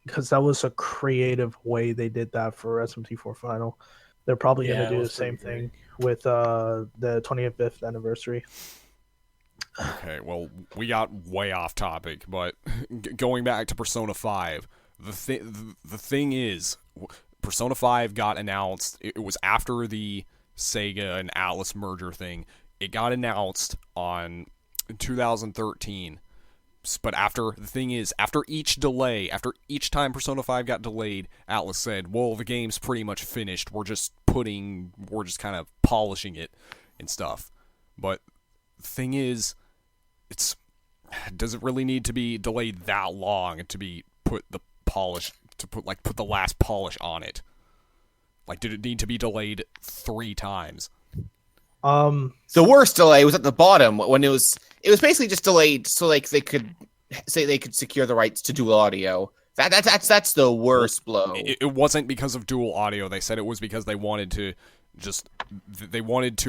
because that was a creative way they did that for SMT4 Final. They're probably going to do the same thing with the 25th anniversary. Okay, well, we got way off topic, but going back to Persona 5, the thing is, Persona 5 got announced. It was after the Sega and Atlus merger thing. It got announced on 2013. But after each delay, after each time Persona 5 got delayed, Atlus said, well, the game's pretty much finished. We're just kind of polishing it and stuff. But the thing is, does it really need to be delayed that long to put the last polish on it? Like, did it need to be delayed 3 times? The worst delay was at the bottom, when it was basically just delayed so like they could secure the rights to dual audio. That's the worst blow. It wasn't because of dual audio. They said it was because they wanted to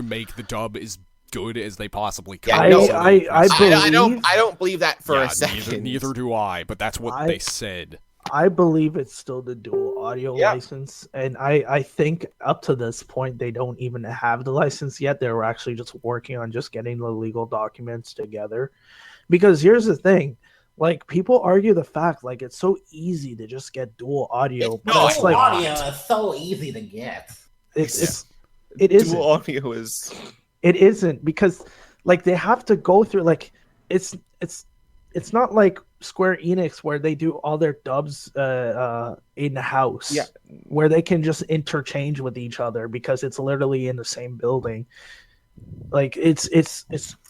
make the dub as good as they possibly could. I don't believe that for a second. Neither do I, but that's what they said. I believe it's still the dual audio Yeah. license, and I think up to this point they don't even have the license yet. They were actually just working on just getting the legal documents together. Because here's the thing, like people argue the fact like it's so easy to just get dual audio, but No, it's it's like not. audio is so easy to get. it isn't. Dual audio is. It isn't because like they have to go through like it's it's not like Square Enix where they do all their dubs in house, Yeah. where they can just interchange with each other because it's literally in the same building. Like it's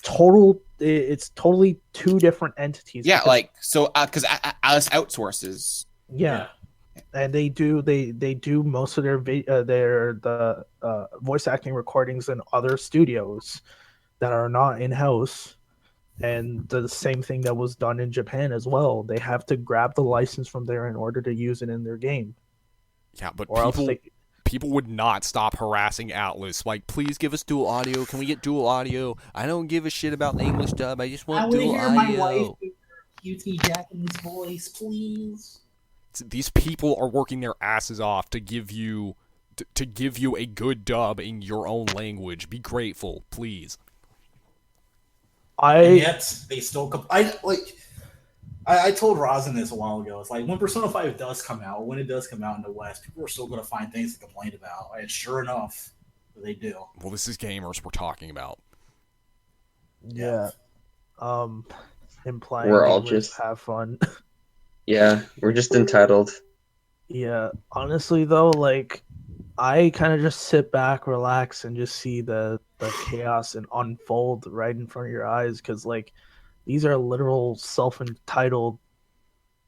totally two different entities. Yeah, because- like so because Alice outsources. yeah. And they do most of their voice acting recordings in other studios that are not in house. And the same thing that was done in Japan as well. They have to grab the license from there in order to use it in their game. Yeah, but Or else people would not stop harassing Atlus. Like, please give us dual audio. Can we get dual audio? I don't give a shit about the English dub. I just want dual audio. my wife do her QT Japanese voice, please. These people are working their asses off to give you a good dub in your own language. Be grateful, please. And yet they still I told Rosin this a while ago. It's like when Persona 5 does come out, when it does come out in the West, people are still going to find things to complain about. And sure enough, they do. Well, this is gamers we're talking about. Yeah. Implying We're all gamers just- have fun. Yeah, we're just entitled. Yeah, honestly though, like I kind of just sit back, relax, and just see the chaos and unfold right in front of your eyes. Because like these are literal self-entitled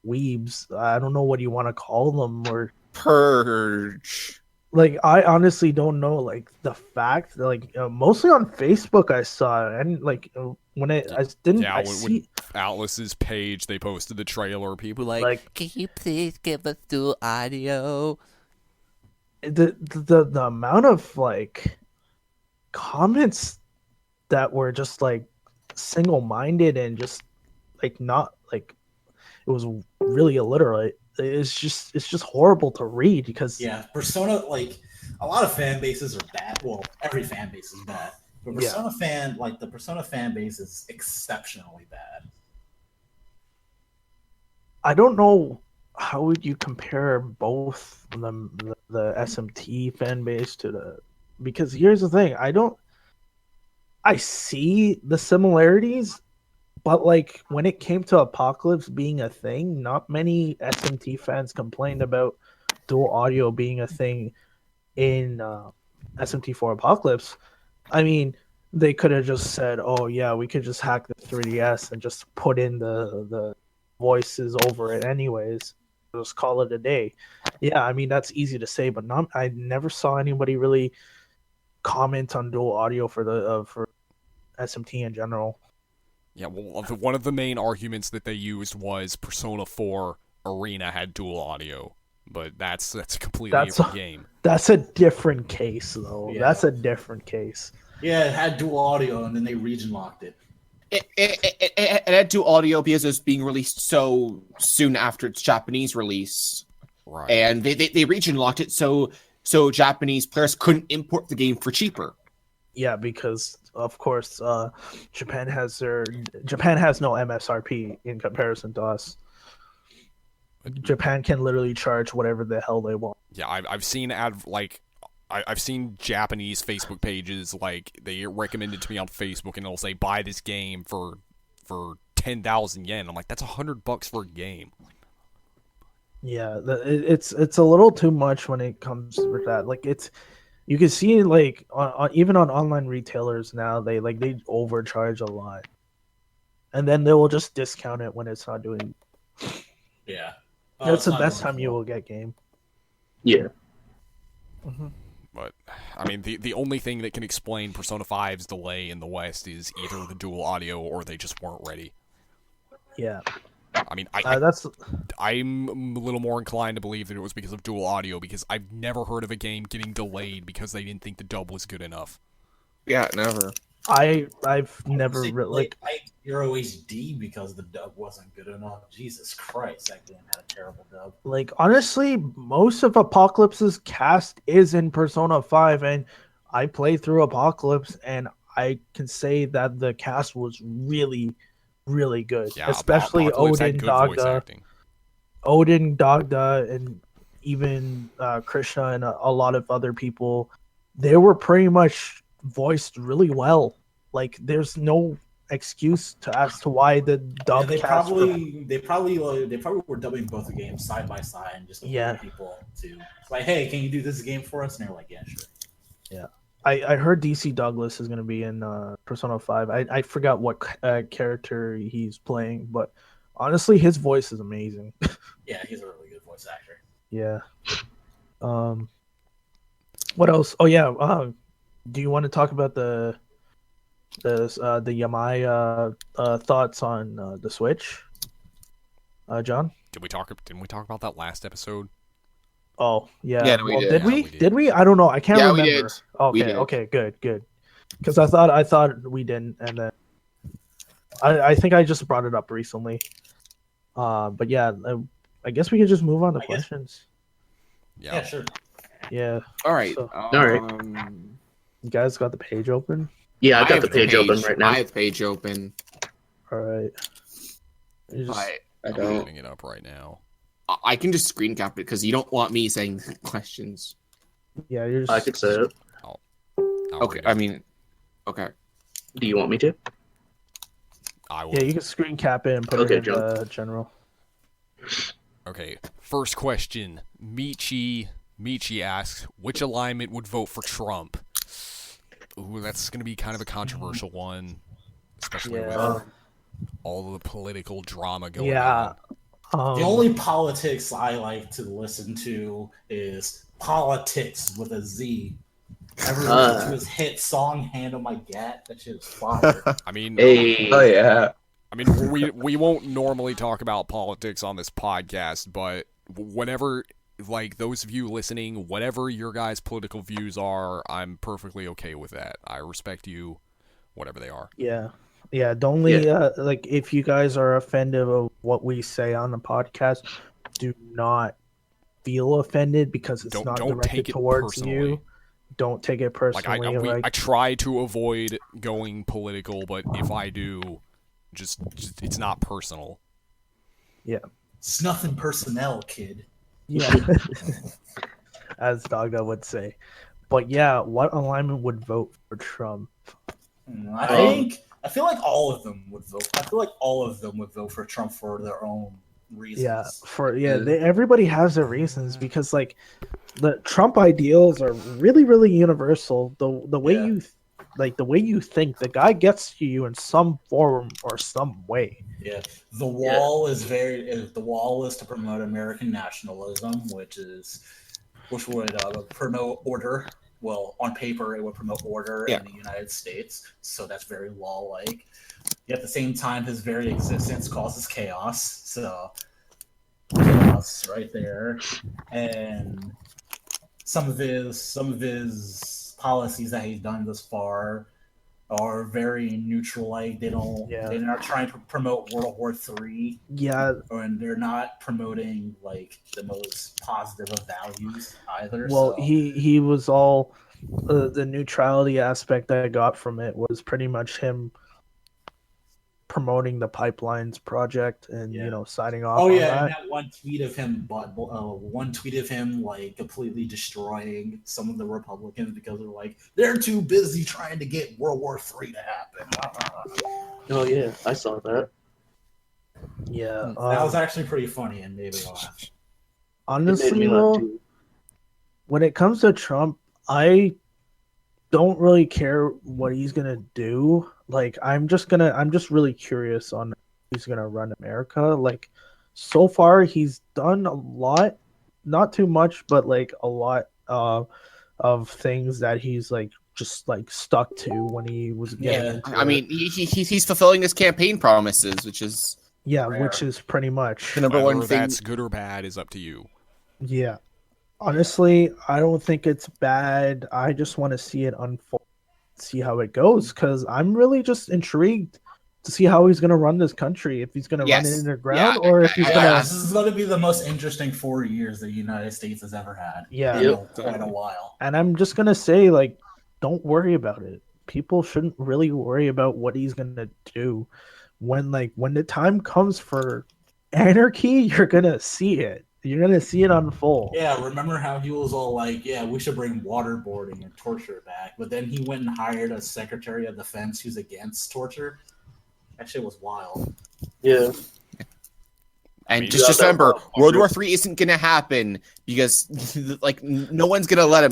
weebs. I don't know what you want to call them, or Purge. like I honestly don't know. Like the fact, like mostly on Facebook, I saw it, and like when I didn't, Yeah, I when see. Atlus's page, they posted the trailer. People Like, can you please give us dual audio? the amount of like comments that were just like single-minded and just like not like it was really illiterate. It's just horrible to read because Yeah, Persona, like a lot of fan bases are bad. Well, every fan base is bad. But Persona the Persona fan base is exceptionally bad. I don't know how would you compare both the SMT fan base to the, because here's the thing, I see the similarities, but like when it came to Apocalypse being a thing, not many SMT fans complained about dual audio being a thing in SMT for Apocalypse. I mean, they could have just said, "Oh yeah, we could just hack the 3DS and just put in the voices over it anyways. Just call it a day." Yeah, I mean that's easy to say, but I never saw anybody really comment on dual audio for the for SMT in general. Yeah, well, one of the main arguments that they used was Persona 4 Arena had dual audio, but that's a completely different game. That's a different case, though. Yeah. That's a different case. Yeah, it had dual audio, and then they region locked it. It had dual audio because it was being released so soon after its Japanese release, Right. and they region locked it so Japanese players couldn't import the game for cheaper. Yeah, because of course, Japan has no MSRP in comparison to us. Japan can literally charge whatever the hell they want. Yeah, I've seen I've seen Japanese Facebook pages, like, they recommend it to me on Facebook, and it'll say, buy this game for 10,000 yen. I'm like, that's $100 for a game. Yeah, it's a little too much when it comes to that. Like you can see like on even on online retailers now they overcharge a lot, and then they will just discount it when it's not doing. Yeah, That's the best time you will get game. Yeah. Mm-hmm. But, I mean, the only thing that can explain Persona 5's delay in the West is either the dual audio or they just weren't ready. Yeah. I mean, I'm a little more inclined to believe that it was because of dual audio, because I've never heard of a game getting delayed because they didn't think the dub was good enough. Yeah, never. I've never Honestly, really like Euro HD because the dub wasn't good enough. Jesus Christ, that game had a terrible dub. like honestly, most of Apocalypse's cast is in Persona 5, and I played through Apocalypse, and I can say that the cast was really, really good. Yeah, Especially Apocalypse had Odin, good voice acting. Dagda, and even Krishna and a lot of other people. They were pretty much voiced really well. Like, there's no excuse as to why the dub They cast probably were dubbing both the games side by side and just Yeah. people to like, hey, can you do this game for us? And they're like, yeah, sure. Yeah, I heard DC Douglas is going to be in Persona 5. I forgot what character he's playing, but honestly, his voice is amazing. Yeah, he's a really good voice actor. Yeah. What else? Oh yeah. Do you want to talk about the Yamai thoughts on the Switch? John? Didn't we talk about that last episode? Oh yeah. Yeah, we did. Did Yeah, we? we did. Did we? I don't know. I can't Yeah, we remember. did. Okay. We did. Okay. Good. Because I thought we didn't, and then I think I just brought it up recently. But yeah, I guess we can just move on to questions. Yeah, sure. Yeah. All right. So- All right. You guys got the page open? Yeah, I got have the page open right now. I have the page open. All right. You just- But I I'm don't. opening it up right now. I can just screen cap it because you don't want me saying questions. yeah, you're just. I could say it. I'll Okay. read it. I mean, okay. Do you want me to? I will. Yeah, you can screen cap it and put Okay, it in the general. Okay, first question. Michi asks, which alignment would vote for Trump? Ooh, that's going to be kind of a controversial one, especially with all the political drama going Yeah. on. The only politics I like to listen to is Politics with a Z. Ever listen to his hit song "Hand on My Gat"? That shit is fire. I mean, Hey. Oh yeah. I mean, we won't normally talk about politics on this podcast, but whenever, like, those of you listening, whatever your guys' political views are, I'm perfectly okay with that. I respect you, whatever they are. Yeah. Yeah. The only, like, if you guys are offended of what we say on the podcast, do not feel offended because it's not Don't directed take it towards personally. you. Don't take it Like, personally. I try to avoid going political, but if I do, just it's not personal. It's nothing personnel, kid. Yeah. As Dogga would say. But yeah, what alignment would vote for Trump? I feel like all of them would vote. I feel like all of them would vote for Trump for their own reasons. Yeah, everybody has their reasons because like the Trump ideals are really, really universal. The way you think, the guy gets to you in some form or some way. Yeah, the wall is to promote American nationalism, which would promote order. Well, on paper, it would promote order in the United States, so that's very law-like. Yet at the same time, his very existence causes chaos. So chaos right there, and some of his policies that he's done thus far are very neutral. Like they're not trying to promote World War III. Yeah, and they're not promoting like the most positive of values either. Well, so. he was all the neutrality aspect that I got from it was pretty much him promoting the pipelines project and signing off. And that. that one tweet of him like completely destroying some of the Republicans because they're like they're too busy trying to get World War III to happen. Oh yeah, I saw that. Yeah, that was actually pretty funny and made me laugh. Honestly, though, when it comes to Trump, I don't really care what he's gonna do. Like, I'm just really curious on how he's gonna run America. Like, so far he's done a lot, not too much, but like a lot of things that he's like just like stuck to when he was getting into I mean, he's fulfilling his campaign promises, which is rare. which is pretty much the number Whether one thing. that's good or bad is up to you. Yeah. Honestly, I don't think it's bad. I just want to see it unfold see how it goes, because I'm really just intrigued to see how he's gonna run this country. If he's gonna run it underground, or if he's gonna. This is going to be the most interesting 4 years the United States has ever had. Yeah, quite a while. And I'm just gonna say, like, don't worry about it. People shouldn't really worry about what he's gonna do. When the time comes for anarchy, you're gonna see it. You're gonna see it unfold. Yeah, remember how he was all like, "Yeah, we should bring waterboarding and torture back," but then he went and hired a Secretary of Defense who's against torture. That shit was wild. Yeah. And just remember, World War III isn't gonna happen because, like, no one's gonna let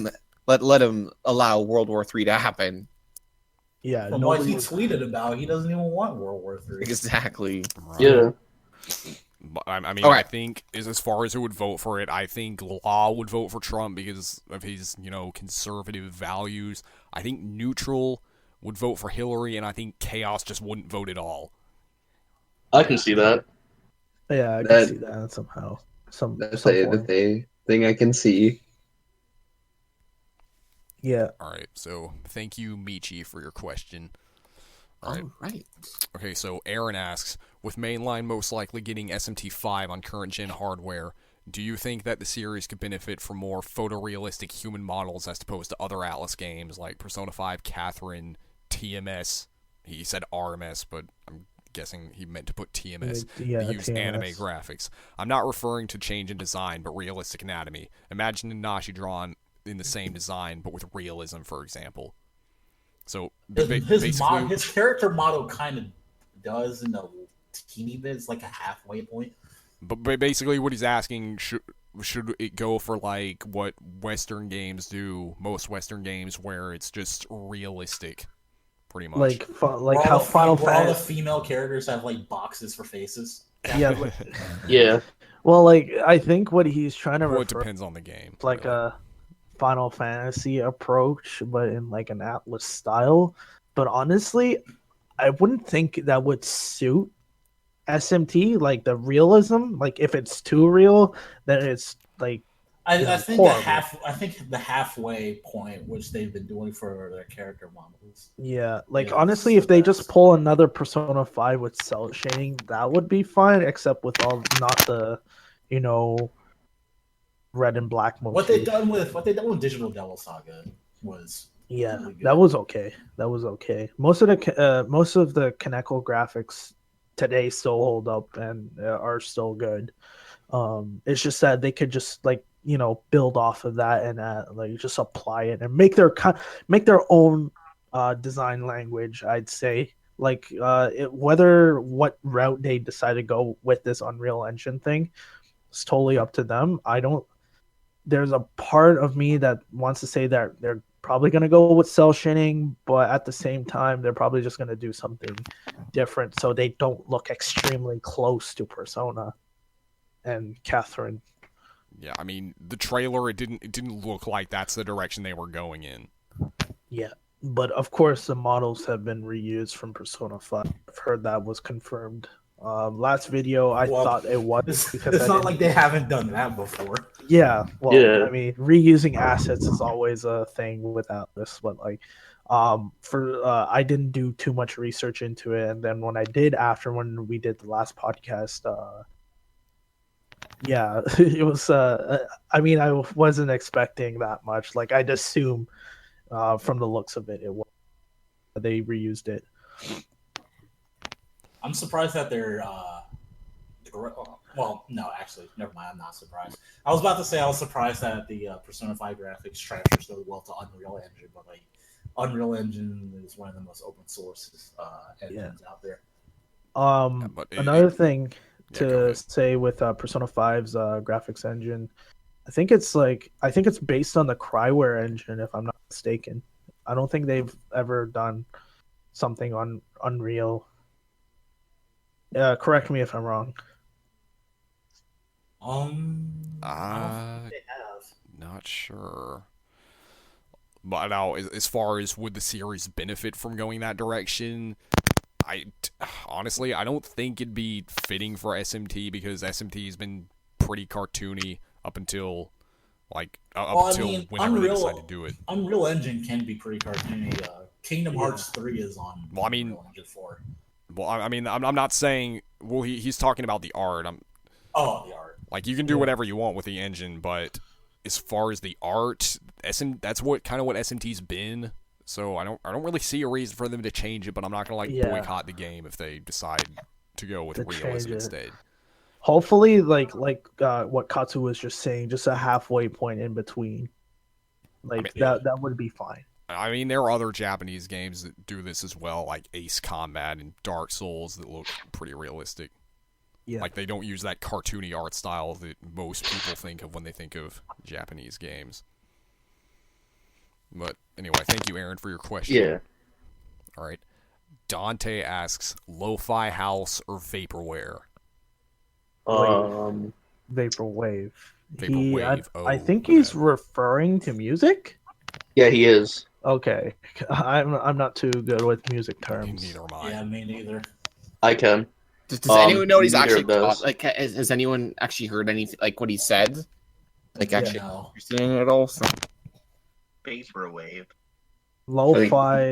him allow World War III to happen. Yeah, from what he tweeted about, he doesn't even want World War III. Exactly. Right. Yeah. I mean, I think as far as who would vote for it, I think Law would vote for Trump because of his, conservative values. I think Neutral would vote for Hillary, and I think Chaos just wouldn't vote at all. I can see that. Yeah, I can see that somehow. That's the thing I can see. Yeah. All right. So thank you, Michi, for your question. All right. Okay. So Aaron asks, with Mainline most likely getting SMT5 on current gen hardware, do you think that the series could benefit from more photorealistic human models as opposed to other Atlus games like Persona 5, Catherine, TMS? He said RMS, but I'm guessing he meant to put TMS. Yeah, to use TMS. anime graphics. I'm not referring to change in design, but realistic anatomy. Imagine Nashi drawn in the same design, but with realism, for example. So his character model kind of does in a teeny bit. It's like a halfway point. But basically, what he's asking, should it go for like what Western games do, most Western games, where it's just realistic, pretty much. Like how Final Fantasy. All the female characters have like boxes for faces. Yeah. Yeah. Well, like I think what he's trying to. Well, it depends on the game. Like a Final Fantasy approach, but in like an Atlus style. But honestly, I wouldn't think that would suit SMT, like the realism. Like if it's too real, then it's like I think the halfway point, which they've been doing for their character models. Yeah, like honestly, if they just pull another Persona 5 with cell shading, that would be fine. Except with not the, red and black motif. What they done with Digital Devil Saga was really good. That was okay. Most of the Kaneko graphics today still hold up and are still good. It's just that they could just build off of that and just apply it and make their own design language. I'd say whether what route they decide to go with this Unreal Engine thing, it's totally up to them. There's a part of me that wants to say that they're probably going to go with cell shading, but at the same time, they're probably just going to do something different so they don't look extremely close to Persona and Catherine. Yeah, I mean, the trailer, it didn't look like that's the direction they were going in. Yeah, but of course, the models have been reused from Persona 5. I've heard that was confirmed. Last video, I thought it was because it's not like they haven't done that before. Yeah, I mean, reusing assets is always a thing with Atlus, but I didn't do too much research into it, and then when I did when we did the last podcast, yeah, it was. I mean, I wasn't expecting that much. Like I'd assume, from the looks of it, they reused it. I'm surprised that they're. Well, no, actually, never mind. I'm not surprised. I was about to say I was surprised that the Persona 5 graphics transfer so well to Unreal Engine, but Unreal Engine is one of the most open source engines out there. Another thing to say with Persona 5's graphics engine, I think it's based on the Cryware engine, if I'm not mistaken. I don't think they've ever done something on Unreal. Correct me if I'm wrong. I don't think they have. Not sure. But now, as far as would the series benefit from going that direction, honestly, I don't think it'd be fitting for SMT because SMT has been pretty cartoony up until whenever they decide to do it. Unreal Engine can be pretty cartoony. Kingdom Hearts 3 is on. Well, I mean- Unreal Engine 4. Well, I mean, I'm not saying. Well, he's talking about the art. Oh, the art. Like you can do whatever you want with the engine, but as far as the art, that's what SMT's been. So I don't really see a reason for them to change it. But I'm not gonna boycott the game if they decide to go with realism instead. Hopefully, like what Katsu was just saying, just a halfway point in between. Like that would be fine. I mean, there are other Japanese games that do this as well, like Ace Combat and Dark Souls, that look pretty realistic. Yeah. Like, they don't use that cartoony art style that most people think of when they think of Japanese games. But, anyway, thank you, Aaron, for your question. Yeah. Alright. Dante asks, lo-fi house or vaporware? Vaporwave. Vaporwave. I think he's referring to music? Yeah, he is. Okay. I'm not too good with music terms. Neither am I. Yeah, me neither. I can. Does anyone know what he's neither actually of those. like? Has anyone actually heard anything like what he said? Like actually No. understanding it all? So. Vaporwave. Lo-fi,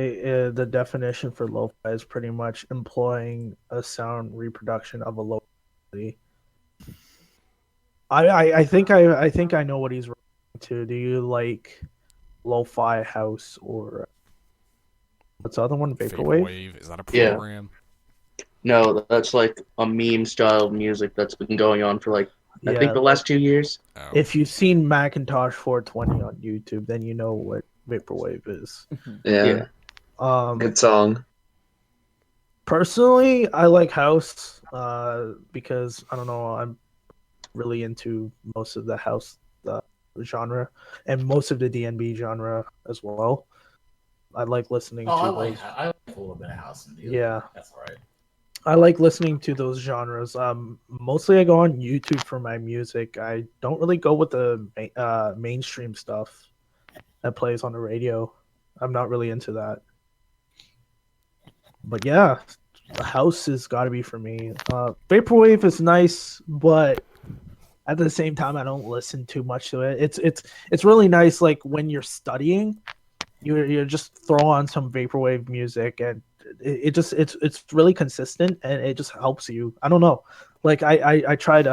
the definition for lo-fi is pretty much employing a sound reproduction of a low quality. I think I know what he's referring to. Do you like lo-fi house or what's the other one? Vaporwave? Is that a program? No, that's like a meme style music that's been going on for I think the last 2 years. Oh. If you've seen Macintosh 420 on YouTube, then you know what vaporwave is. Yeah. Good song. Personally, I like house because I don't know, I'm really into most of the house genre and most of the DNB genre as well. I like listening to I those. like a little bit of house and Yeah. That's all right. I like listening to those genres. Mostly I go on YouTube for my music. I don't really go with the mainstream stuff that plays on the radio. I'm not really into that. But yeah, the house has got to be for me. Vaporwave is nice, but at the same time, I don't listen too much to it. It's really nice. Like when you're studying, you just throw on some vaporwave music, and it's really consistent, and it just helps you. I don't know. Like I tried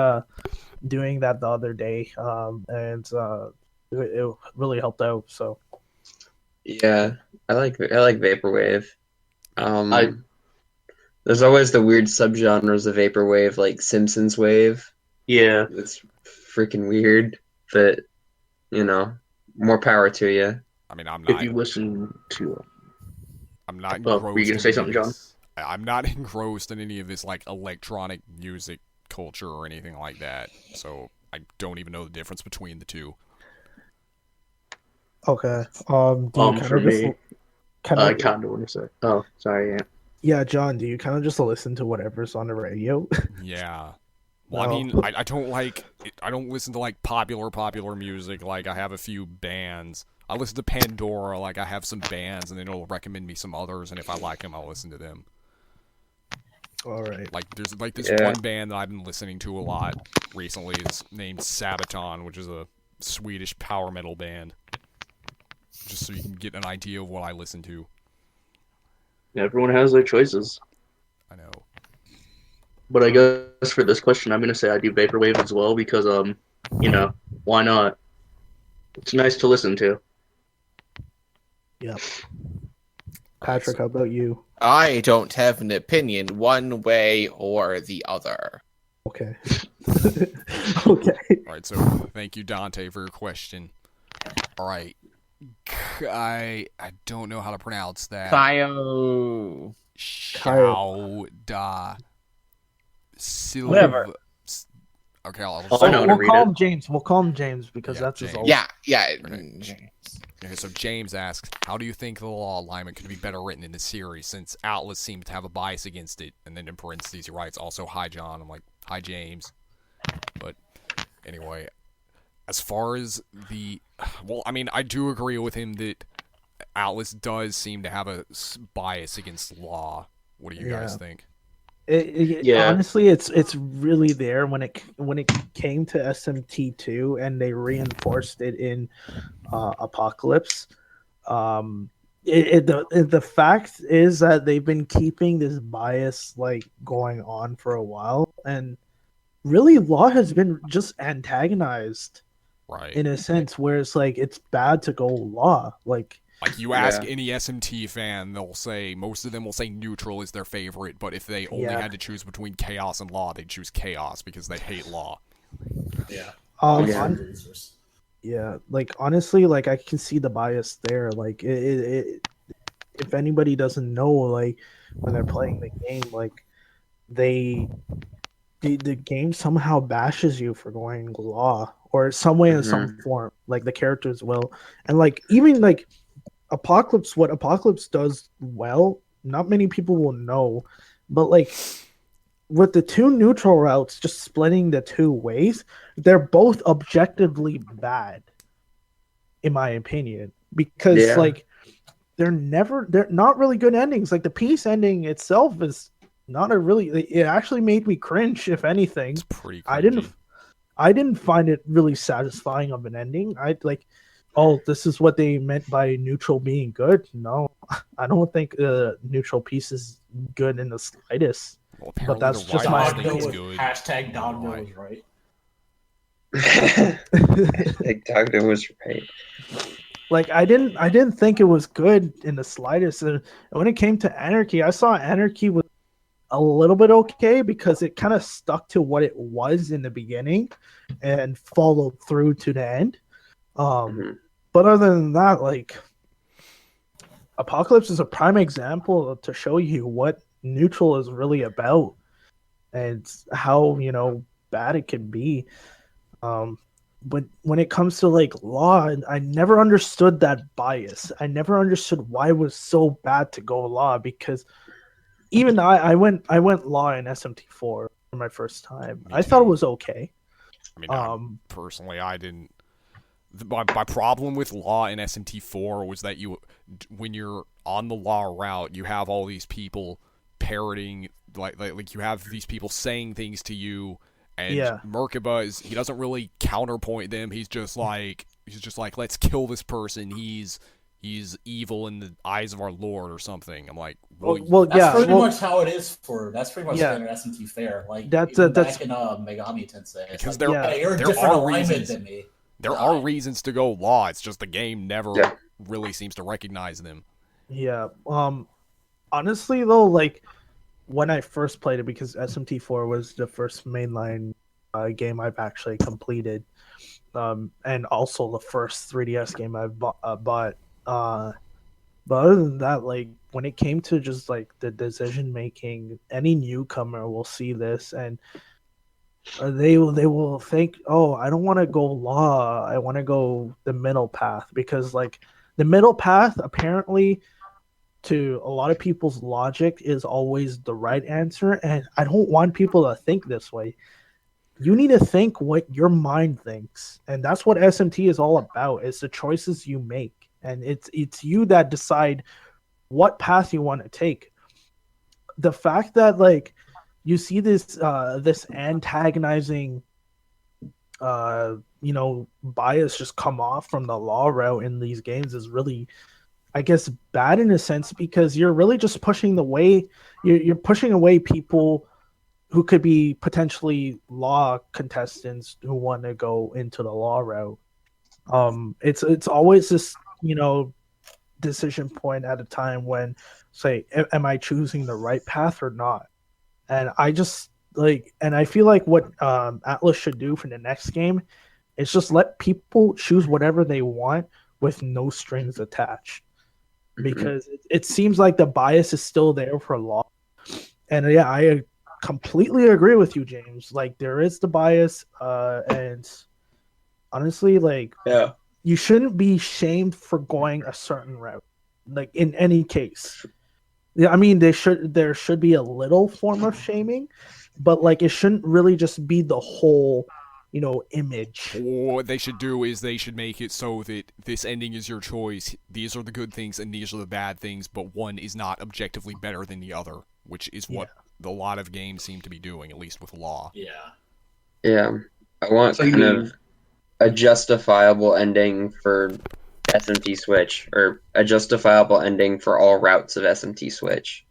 doing that the other day, and it really helped out. So Yeah, I like vaporwave. There's always the weird subgenres of vaporwave, like Simpsons wave. Yeah. It's freaking weird, but more power to you. I mean, I'm not. If you listen to. I'm not Oh, engrossed. were you gonna say something, John? I'm not engrossed in any of this like electronic music culture or anything like that. So I don't even know the difference between the two. okay. Do you For me, I kind kind of want to say. Oh, sorry. Yeah. yeah, John, do you kind of just listen to whatever's on the radio? Yeah. Well, No. I mean, I don't I don't listen to like popular music. Like I have a few bands. I listen to Pandora. Like I have some bands, and then it'll recommend me some others, and if I like them, I'll listen to them. All right. Like there's like this Yeah. one band that I've been listening to a lot recently. It's named Sabaton, which is a Swedish power metal band. Just so you can get an idea of what I listen to. Everyone has their choices. I know. But I guess for this question, I'm gonna say I do vaporwave as well because why not? It's nice to listen to. Yeah. Patrick, how about you? I don't have an opinion one way or the other. Okay. Okay. All right, so thank you, Dante, for your question. All right, I don't know how to pronounce that. Kyo. Shauda Silva. Whatever. Okay, I'll Oh, I know how to We'll read call it. him James. We'll call him James because Yeah, that's his James. old. Yeah. Okay, so James asks, how do you think the law alignment could be better written in the series since Atlus seemed to have a bias against it? And then in parentheses he writes, also, hi John. I'm like, hi James. But anyway, as far as well, I mean, I do agree with him that Atlus does seem to have a bias against law. What do you guys think? Yeah. Honestly, it's really there when it came to SMT2 and they reinforced it in Apocalypse. The fact is that they've been keeping this bias like going on for a while, and really law has been just antagonized Right. in a sense where it's like it's bad to go law. Like you ask any SMT fan, most of them will say neutral is their favorite, but if they only had to choose between chaos and law, they'd choose chaos because they hate law. Yeah. Yeah, like honestly, like I can see the bias there. Like if anybody doesn't know, like when they're playing the game, like the game somehow bashes you for going law or some way in some form. Like the characters will, and like even like Apocalypse, what Apocalypse does well, not many people will know, but like with the two neutral routes, just splitting the two ways, they're both objectively bad, in my opinion, because like they're not really good endings. Like the peace ending itself is not a really. It actually made me cringe, if anything. It's pretty cringy. I didn't find it really satisfying of an ending. I like, oh, this is what they meant by neutral being good. No, I don't think neutral peace is good in the slightest. Well, but that's just my opinion. Hashtag Doggo was right. Hashtag Doggo was right. Like I didn't think it was good in the slightest. And when it came to Anarchy, I saw Anarchy was a little bit okay because it kind of stuck to what it was in the beginning and followed through to the end. But other than that, like Apocalypse is a prime example to show you what neutral is really about and how, bad it can be. But when it comes to like law, I never understood that bias. I never understood why it was so bad to go law, because even I went law in SMT4 for my first time. I thought it was okay. I mean, personally, I didn't. My problem with law in SMT4 was that when you're on the law route, you have all these people parroting, like you have these people saying things to you, and Merkaba he doesn't really counterpoint them. He's just like, let's kill this person. He's evil in the eyes of our Lord or something. I'm like, that's pretty much how it is that's pretty much standard SMT fare. Like that's back in Megami Tensei. Because like, you're a different alignment than me. There are reasons to go law. It's just the game never really seems to recognize them. Yeah. Honestly though, like when I first played it, because SMT4 was the first mainline game I've actually completed, and also the first 3DS game I've bought. But other than that, like when it came to just like the decision making, any newcomer will see this and they will think, oh, I don't want to go law, I want to go the middle path, because like the middle path apparently to a lot of people's logic is always the right answer, and I don't want people to think this way. You need to think what your mind thinks, and that's what SMT is all about. It's the choices you make, and it's you that decide what path you want to take. The fact that like you see this antagonizing bias just come off from the law route in these games is really, I guess, bad in a sense, because you're really just pushing you're pushing away people who could be potentially law contestants who want to go into the law route. It's always this, decision point at a time when say, am I choosing the right path or not? And I just and I feel like what Atlus should do for the next game is just let people choose whatever they want with no strings attached, because it seems like the bias is still there for law. And yeah, I completely agree with you, James. Like there is the bias, and honestly, like you shouldn't be shamed for going a certain route, like in any case. Yeah, I mean, there should be a little form of shaming, but like it shouldn't really just be the whole, image. What they should do is they should make it so that this ending is your choice. These are the good things and these are the bad things, but one is not objectively better than the other, which is what a lot of games seem to be doing, at least with law. Yeah, I want a justifiable ending for SMT Switch, or a justifiable ending for all routes of SMT Switch.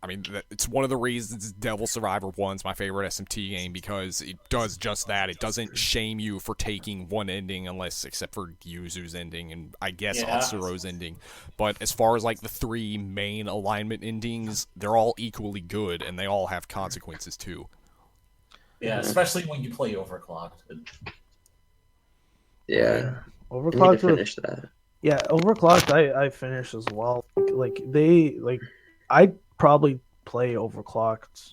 I mean, it's one of the reasons Devil Survivor 1's my favorite SMT game, because it does just that. It doesn't shame you for taking one ending, except for Yuzu's ending and I guess Atsuro's ending. But as far as like the 3 main alignment endings, they're all equally good, and they all have consequences too. Yeah, especially when you play Overclocked. Yeah. I need to Overclocked finish that. Yeah, Overclocked I finished as well. I'd probably play Overclocked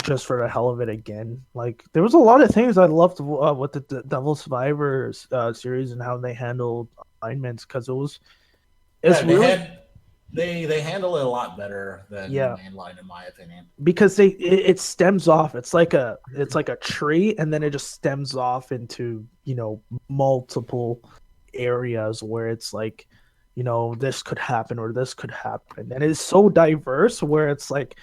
just for the hell of it again. Like, there was a lot of things I loved with the Devil Survivor series and how they handled alignments, because they handle it a lot better than the mainline, in my opinion. Because it stems off. It's like a tree, and then it just stems off into, multiple areas where it's like, this could happen or this could happen, and it's so diverse where it's like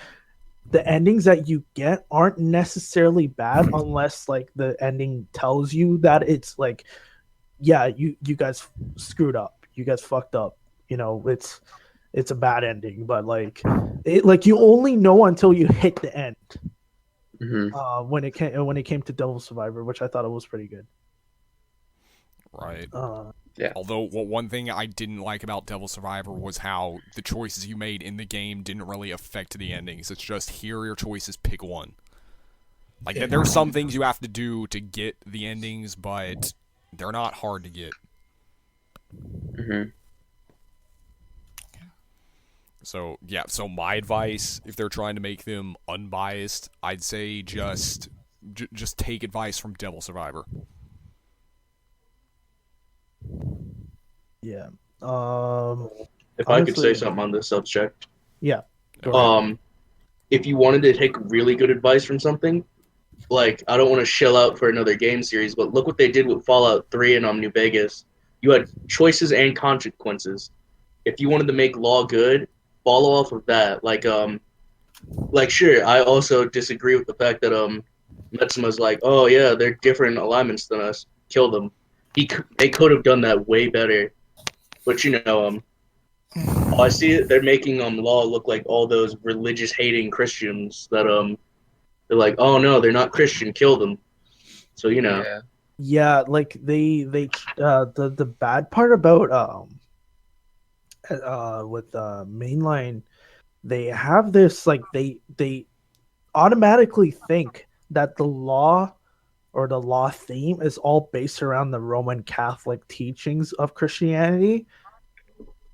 the endings that you get aren't necessarily bad unless like the ending tells you that it's like, yeah, you guys screwed up, you guys fucked up, it's a bad ending, but like you only know until you hit the end. When it came to Devil Survivor, which I thought it was pretty good. Right. Yeah. Although, one thing I didn't like about Devil Survivor was how the choices you made in the game didn't really affect the endings. It's just, here are your choices, pick one. Like, there are some things you have to do to get the endings, but they're not hard to get. So, yeah, so my advice, if they're trying to make them unbiased, I'd say just take advice from Devil Survivor. Yeah. If I could say something on this subject. Yeah. If you wanted to take really good advice from something, like, I don't want to shell out for another game series, but look what they did with Fallout 3 and New Vegas. You had choices and consequences. If you wanted to make law good, follow off of that. Sure, I also disagree with the fact that Metsuma's like, oh yeah, they're different alignments than us, kill them. They could have done that way better. But I see it, they're making law look like all those religious hating Christians that they're like, oh no, they're not Christian, kill them. So Yeah, like the bad part about with mainline, they have this, like, they automatically think that the law or the law theme is all based around the Roman Catholic teachings of Christianity,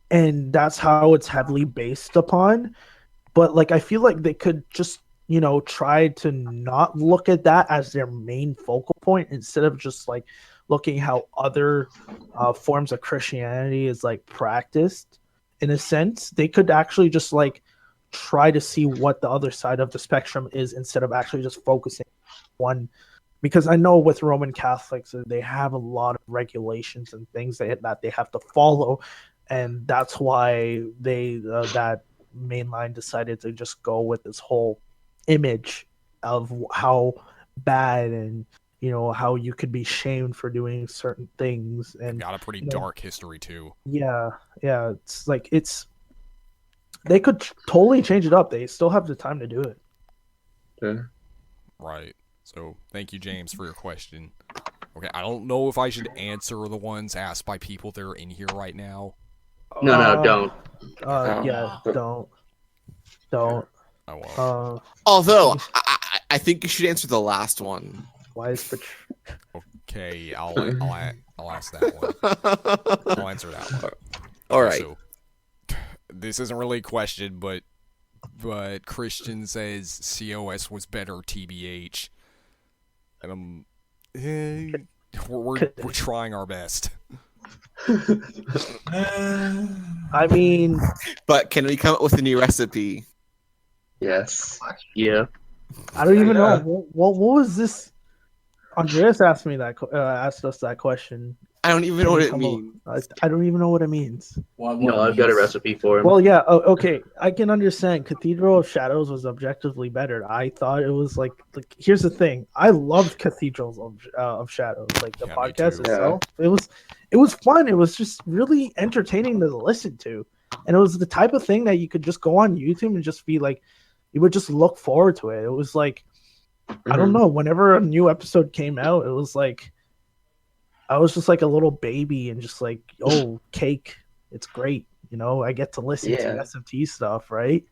and that's how it's heavily based upon. But like, I feel like they could just try to not look at that as their main focal point, instead of just like looking how other forms of Christianity is like practiced. In a sense, they could actually just like try to see what the other side of the spectrum is, instead of actually just focusing on one. Because I know with Roman Catholics, they have a lot of regulations and things that they have to follow, and that's why that mainline decided to just go with this whole image of how bad and how you could be shamed for doing certain things, and got a pretty dark history too. Yeah, it's like they could totally change it up. They still have the time to do it. Yeah. Right. So, thank you, James, for your question. Okay, I don't know if I should answer the ones asked by people that are in here right now. No, don't. Yeah, don't. I won't. Although, I think you should answer the last one. Why is Okay, I'll ask that one. I'll answer that one. All right. So, this isn't really a question, but Christian says COS was better, TBH. And we're trying our best. I mean, but can we come up with a new recipe? Yes. Yeah. I don't even know what was this. Andreas asked us that question. I don't even know what it Come on. means. I don't even know what it means. What No, I've got a means- recipe for him. Well, yeah, okay. I can understand. Cathedral of Shadows was objectively better. I thought it was like here's the thing. I loved Cathedrals of Shadows, like the Yeah, me podcast too. itself. It was fun. It was just really entertaining to listen to, and it was the type of thing that you could just go on YouTube and just be like, you would just look forward to it. It was like, I don't know. Whenever a new episode came out, it was like I was just like a little baby and just like, oh, cake. It's great. You know, I get to listen to SMT stuff, right?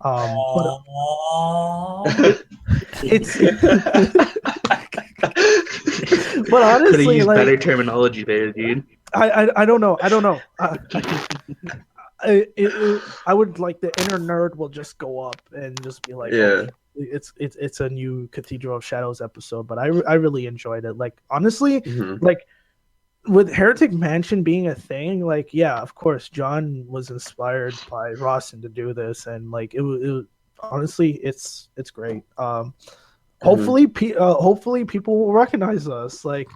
But it's but honestly, Could have used like, better terminology there, dude. I don't know. I would like the inner nerd will just go up and just be like, Yeah. okay, it's a new Cathedral of Shadows episode, but I really enjoyed it. Like honestly, like with Heretic Mansion being a thing, like yeah, of course, John was inspired by Rawson to do this, and like it was honestly, it's great. Hopefully people will recognize us. Like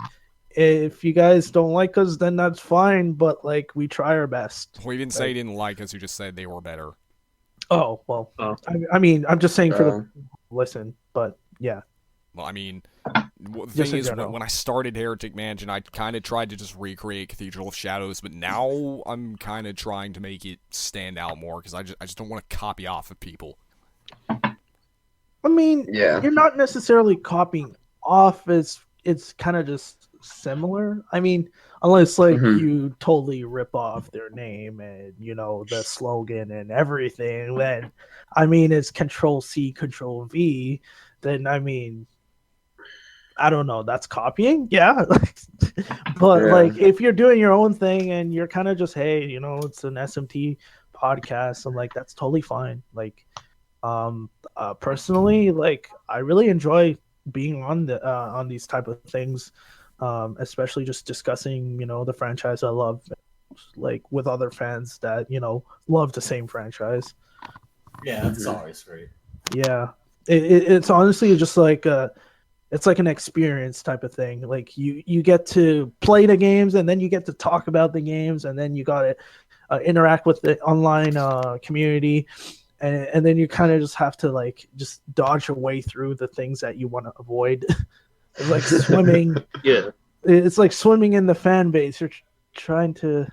if you guys don't like us, then that's fine, but like we try our best. We didn't say he didn't like us. We just said they were better. Oh well, I mean, I'm just saying for the listen, but yeah. Well, I mean, the thing is, when I started Heretic Mansion, I kind of tried to just recreate Cathedral of Shadows, but now I'm kind of trying to make it stand out more because I just don't want to copy off of people. I mean, you're not necessarily copying off. It's kind of just similar. I mean, unless like you totally rip off their name and you know the slogan and everything, then I mean it's Control C, Control V. Then I mean, I don't know. That's copying, yeah. But like if you're doing your own thing and you're kind of just hey, you know, it's an SMT podcast, and like that's totally fine. Like, personally, like I really enjoy being on these type of things. Especially just discussing, you know, the franchise I love, like with other fans that you know love the same franchise. Yeah, it's always great. Yeah, it's honestly just like it's like an experience type of thing. Like you get to play the games, and then you get to talk about the games, and then you got to interact with the online community, and then you kind of just have to like just dodge your way through the things that you want to avoid. It's like swimming. Yeah. It's like swimming in the fan base. You're trying to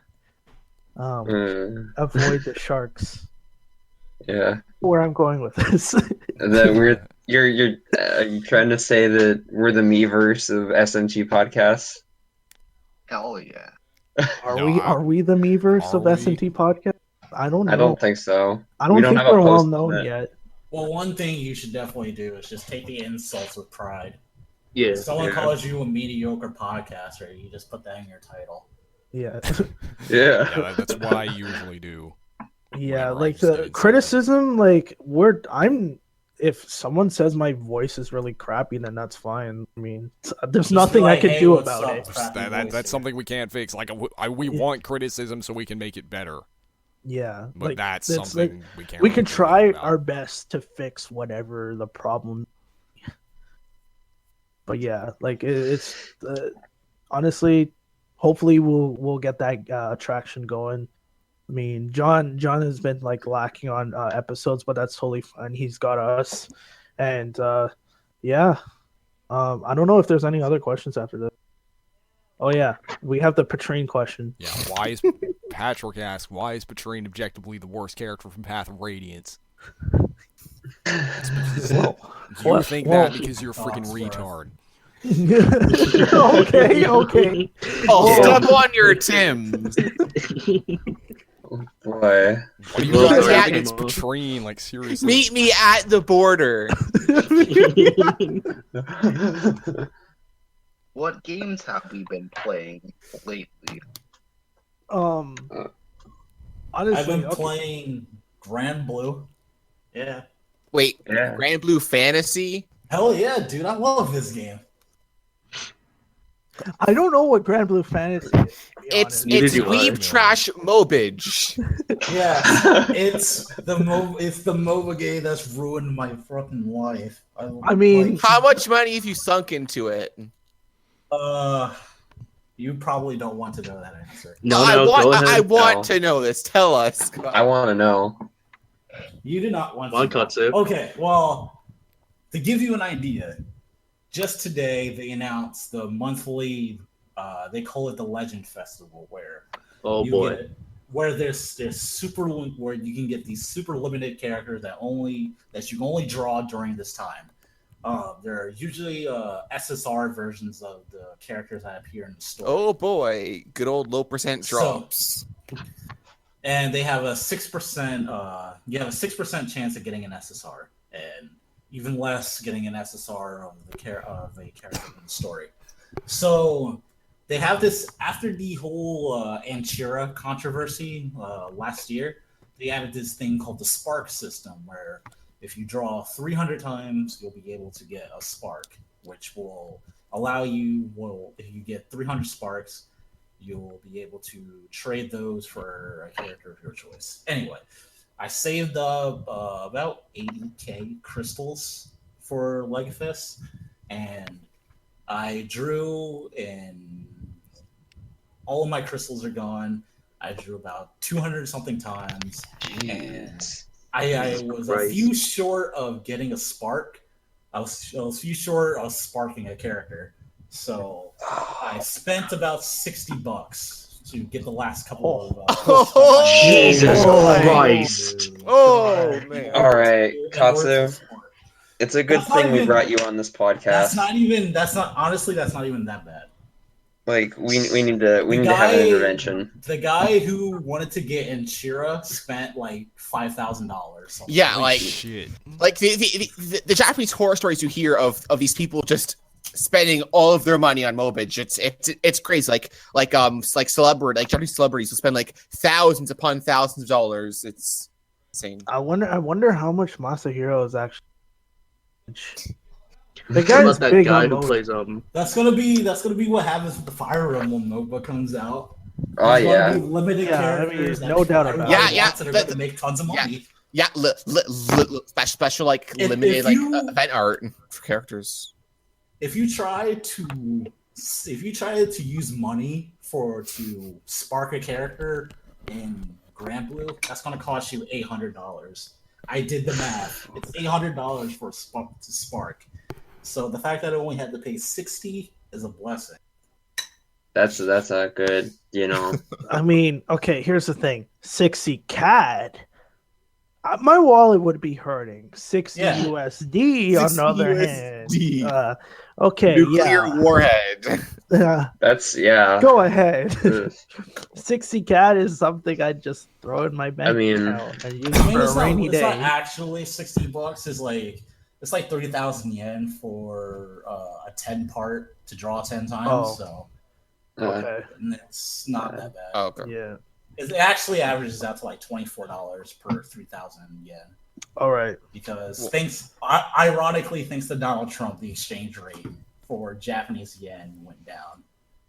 avoid the sharks. Yeah. Where I'm going with this. That you're are you trying to say that we're the Miiverse of SMG podcasts? Hell yeah. Are we the Miiverse of SMT podcast? I don't know. I don't think so. I don't think we're well known yet. Well, one thing you should definitely do is just take the insults with pride. Yeah. If someone calls you a mediocre podcaster, you just put that in your title. Yeah. Yeah. That's what I usually do. Yeah, like the criticism, like if someone says my voice is really crappy, then that's fine. I mean, there's Just nothing like, I can hey, do what's about up, it. crappy That's something we can't fix. Like we want criticism so we can make it better. Yeah, But like, that's it's something like, we can't. we really can do try anything about. our best to fix whatever the problem. But yeah, like it's honestly, hopefully we'll get that traction going. I mean, John has been like lacking on episodes, but that's totally fine. He's got us, and yeah, I don't know if there's any other questions after this. Oh yeah, we have the Patrine question. Yeah, why is Patrick asked, why is Patrine objectively the worst character from Path of Radiance? It's because you think that because you're a freaking retard. Okay. Oh, step on your Tims. Oh, boy. What do you Well, guys yeah, have against Patrine? Like seriously. Meet me at the border. What games have we been playing lately? Honestly, I've been playing Grand Blue. Yeah. Wait, Yeah. Grand Blue Fantasy? Hell yeah, dude. I love this game. I don't know what Grand Blue Fantasy is. To be It's honest. weeb trash mobage. Yeah, it's the MOBA game that's ruined my fucking life. I mean, How much money have you sunk into it? You probably don't want to know that answer. No, I go ahead. want to know this. Tell us. I want to know. You do not want Come on, to know. Katsu. Okay, well, to give you an idea, just today they announced the monthly, they call it the Legend Festival, where Oh you boy. get, where there's super, where you can get these super limited characters that you can only draw during this time. There are usually SSR versions of the characters that appear in the story. Oh boy, good old low percent drops. And they have a 6%. You have a 6% chance of getting an SSR, and even less getting an SSR of a character in the story. So they have this after the whole Anchira controversy last year. They added this thing called the Spark system, where if you draw 300 times, you'll be able to get a Spark, which will allow you. Well, if you get 300 Sparks, you'll be able to trade those for a character of your choice. Anyway, I saved up about 80k crystals for Legafest, and I drew, and all of my crystals are gone. I drew about 200 something times, and I was a few short of getting a spark. I was a few short of sparking a character. So I spent about $60 to get the last couple of. Jesus Christ! Oh man! All right, Katsu. It's a good thing we brought you on this podcast. That's not even that bad. Like we need to have an intervention. The guy who wanted to get Anchira spent like $5,000. Yeah, like Shit. like the Japanese horror stories you hear of these people just spending all of their money on mobage. It's crazy. Like Japanese celebrities will spend like thousands upon thousands of dollars. It's insane. I wonder how much Masahiro is actually. The What guy's about that big guy on who mode. plays That's gonna be what happens when the Fire Emblem notebook comes out. Oh There's gonna yeah. be limited Yeah, I characters. mean, that no doubt everybody about it. wants, and they're Yeah, gonna make tons of money. Yeah, special like If limited like you- event art for characters. If you try to use money to spark a character in Grand Blue, that's gonna cost you $800. I did the math. It's $800 for to spark. So the fact that I only had to pay $60 is a blessing. That's a good, I mean, okay, here's the thing. 60 CAD. My wallet would be hurting. 60 Yeah. USD on 60 the other USD. hand. Okay, Nuclear yeah. warhead. that's yeah. Go ahead. Ugh. 60 CAD is something I'd just throw in my bank mean- account and use I mean, for it's a rainy not day. actually $60. It's like 30,000 yen for a 10 part to draw 10 times. Oh. So Okay. and it's not that bad. Oh, okay. Yeah. It actually averages out to like $24 per 3,000 yen. All right. Because ironically, thanks to Donald Trump, the exchange rate for Japanese yen went down.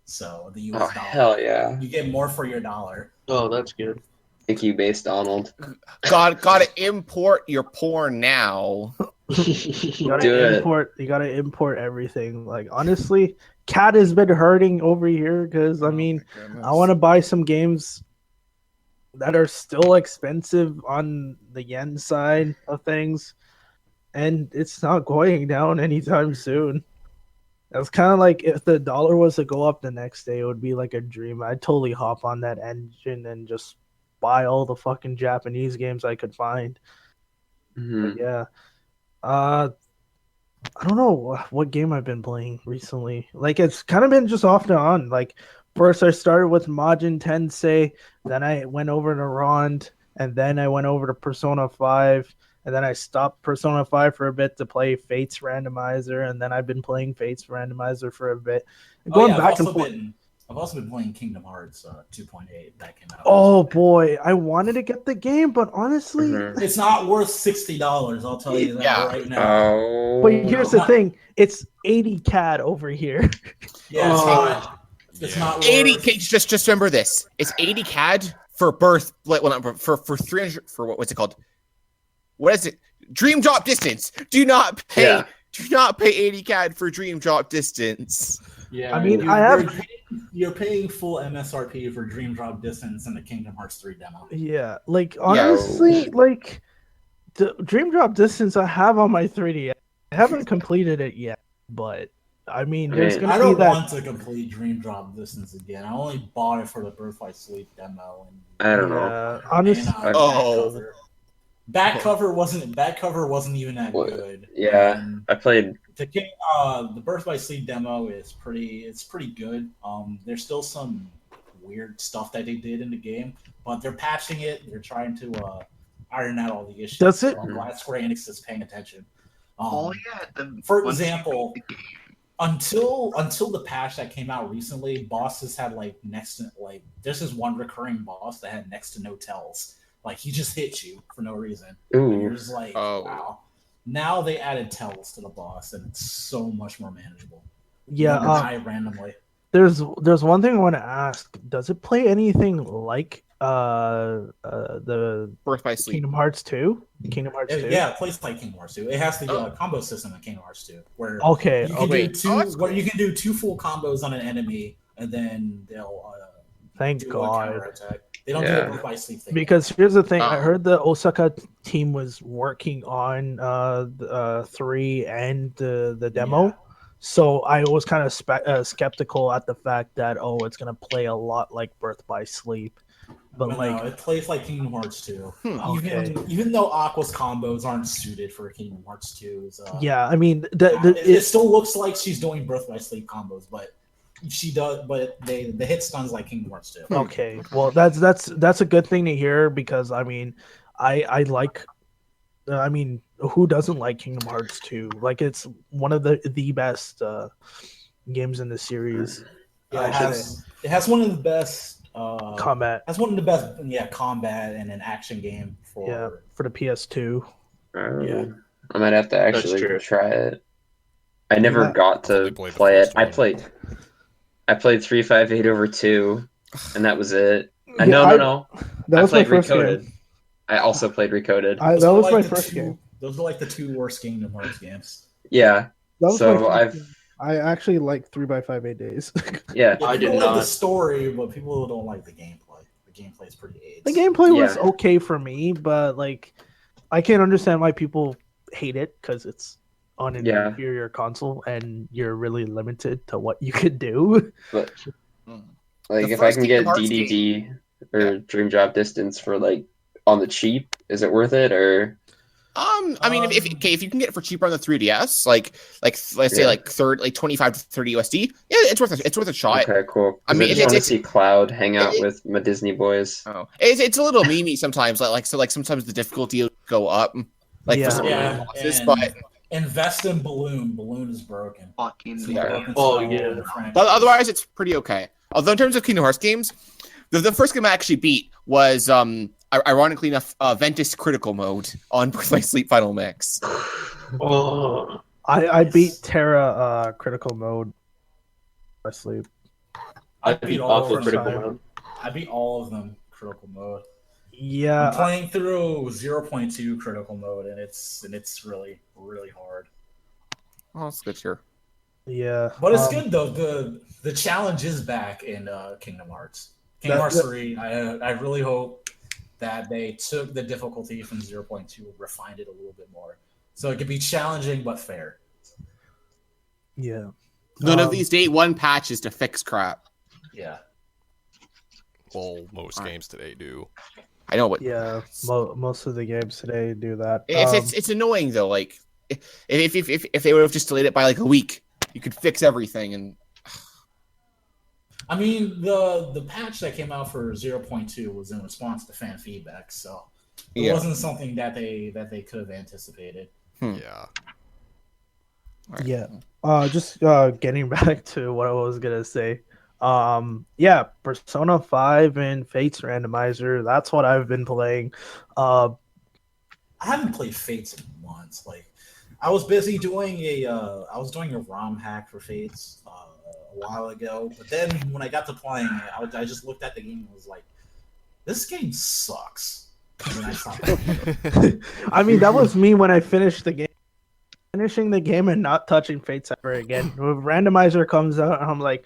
So the US Oh dollar, hell yeah. you get more for your dollar. Oh, that's good. Thank you, based Donald. Gotta import your porn now. You gotta Do it. import everything. Like honestly, CAD has been hurting over here because I mean I want to buy some games that are still expensive on the yen side of things, and it's not going down anytime soon. It's kind of like if the dollar was to go up the next day, it would be like a dream. I'd totally hop on that engine and just buy all the fucking Japanese games I could find. Mhm. But yeah, I don't know what game I've been playing recently. Like it's kind of been just off and on. Like first I started with Majin Tensei, then I went over to Rond, and then I went over to Persona 5, and then I stopped Persona 5 for a bit to play Fates Randomizer, and then I've been playing Fates Randomizer for a bit. Going back and forth. I've also been playing Kingdom Hearts 2.8 that came out. Oh boy, I wanted to get the game, but honestly, Mhm. It's not worth $60. I'll tell you that Yeah. right now. Oh. but here's the thing: it's 80 CAD over here. Yeah, it's Oh. not. It's not 80. worth. Just remember this. It's 80 CAD for birth. Well, not for 300. For what's it called? What is it? Dream drop distance. Do not pay. Yeah. Do not pay 80 CAD for dream drop distance. Yeah, I mean, you're paying full MSRP for Dream Drop Distance and the Kingdom Hearts 3 demo. Yeah, like honestly, like the Dream Drop Distance I have on my 3DS. I haven't completed it yet, but I mean, there's gonna I be don't that. want to complete Dream Drop Distance again. I only bought it for the Birth by Sleep demo. And, I don't know. Honestly, back cover wasn't even that good. Yeah, And I played. the Birth by Sleep demo is pretty good. There's still some weird stuff that they did in the game, but they're patching it. They're trying to iron out all the issues. Does it? So I'm glad Square Enix is paying attention. For example, until the patch that came out recently, bosses had there's this one recurring boss that had next to no tells. Like he just hit you for no reason. Ooh. You're just like, wow. Now they added tells to the boss, and it's so much more manageable. Yeah, die randomly. There's one thing I want to ask. Does it play anything like the Birth by Sleep Kingdom Hearts 2? Kingdom Hearts 2? Yeah, it plays like Kingdom Hearts 2. It has the combo system in Kingdom Hearts 2, where you can do two full combos on an enemy, and then they'll thank God. They don't do the Birth by Sleep thing. Because here's the thing, I heard the Osaka team was working on 3 and the demo. Yeah. So I was kind of skeptical at the fact that it's gonna play a lot like Birth by Sleep, but no, it plays like Kingdom Hearts 2. Okay. Even though Aqua's combos aren't suited for Kingdom Hearts 2, yeah, I mean, it still looks like she's doing Birth by Sleep combos, but she does. But the hit stuns like Kingdom Hearts 2. Okay, well that's a good thing to hear because I mean, I like. I mean, who doesn't like Kingdom Hearts 2? Like, it's one of the best games in the series. Yeah, it has one of the best combat. Has one of the best combat and an action game for the PS2. I might have to actually try it. I never got to play it. I played 358 over 2, and that was it. No. That was my first Recoded. game. I also played Recoded. That was my first game. Those are like the two worst Kingdom Hearts games. Yeah. So I actually like 3x58 days. Yeah, I did not like the story, but people don't like the gameplay. The gameplay is pretty AIDS. The gameplay was okay for me, but like, I can't understand why people hate it because it's on an inferior console and you're really limited to what you could do. But like, if I can get DDD or Dream Drop Distance for like on the cheap, is it worth it or? I mean, if you can get it for cheaper on the 3DS, like let's say like 25 to 30 USD, yeah, it's worth a shot. Okay, cool. I mean, I just want to see Cloud hang out with my Disney boys. Oh, it's a little memey sometimes. Like sometimes the difficulty will go up, for some bosses, but invest in Balloon. Balloon is broken. Fucking But otherwise, it's pretty okay. Although in terms of Kingdom Hearts games, the first game I actually beat was ironically enough, Ventus Critical Mode on Birth by Sleep Final Mix. I beat Terra Critical Mode by Sleep. I beat all of Critical Mode. I beat all of them Critical Mode. Yeah, I'm playing through 0.2 Critical Mode, and it's really really hard. Oh, that's good here. Yeah, but it's good though. The challenge is back in Kingdom Hearts. Kingdom Hearts 3. I really hope that they took the difficulty from 0.2 and refined it a little bit more, so it could be challenging but fair. Yeah. None of these day one patches to fix crap. Yeah. Well, most games today do. I know, but most of the games today do that. It's annoying though. Like if they would have just delayed it by like a week, you could fix everything. And I mean, the patch that came out for 0.2 was in response to fan feedback, so it wasn't something that they could have anticipated. Yeah. Right. Yeah. Just getting back to what I was gonna say. Persona 5 and Fates Randomizer. That's what I've been playing. I haven't played Fates in months. Like, I was busy doing a ROM hack for Fates a while ago, but then when I got to playing it, I just looked at the game and was like, "This game sucks." And then I stopped playing. I mean, that was me when I finished the game. finishing the game and not touching Fates ever again. When Randomizer comes out, and I'm like,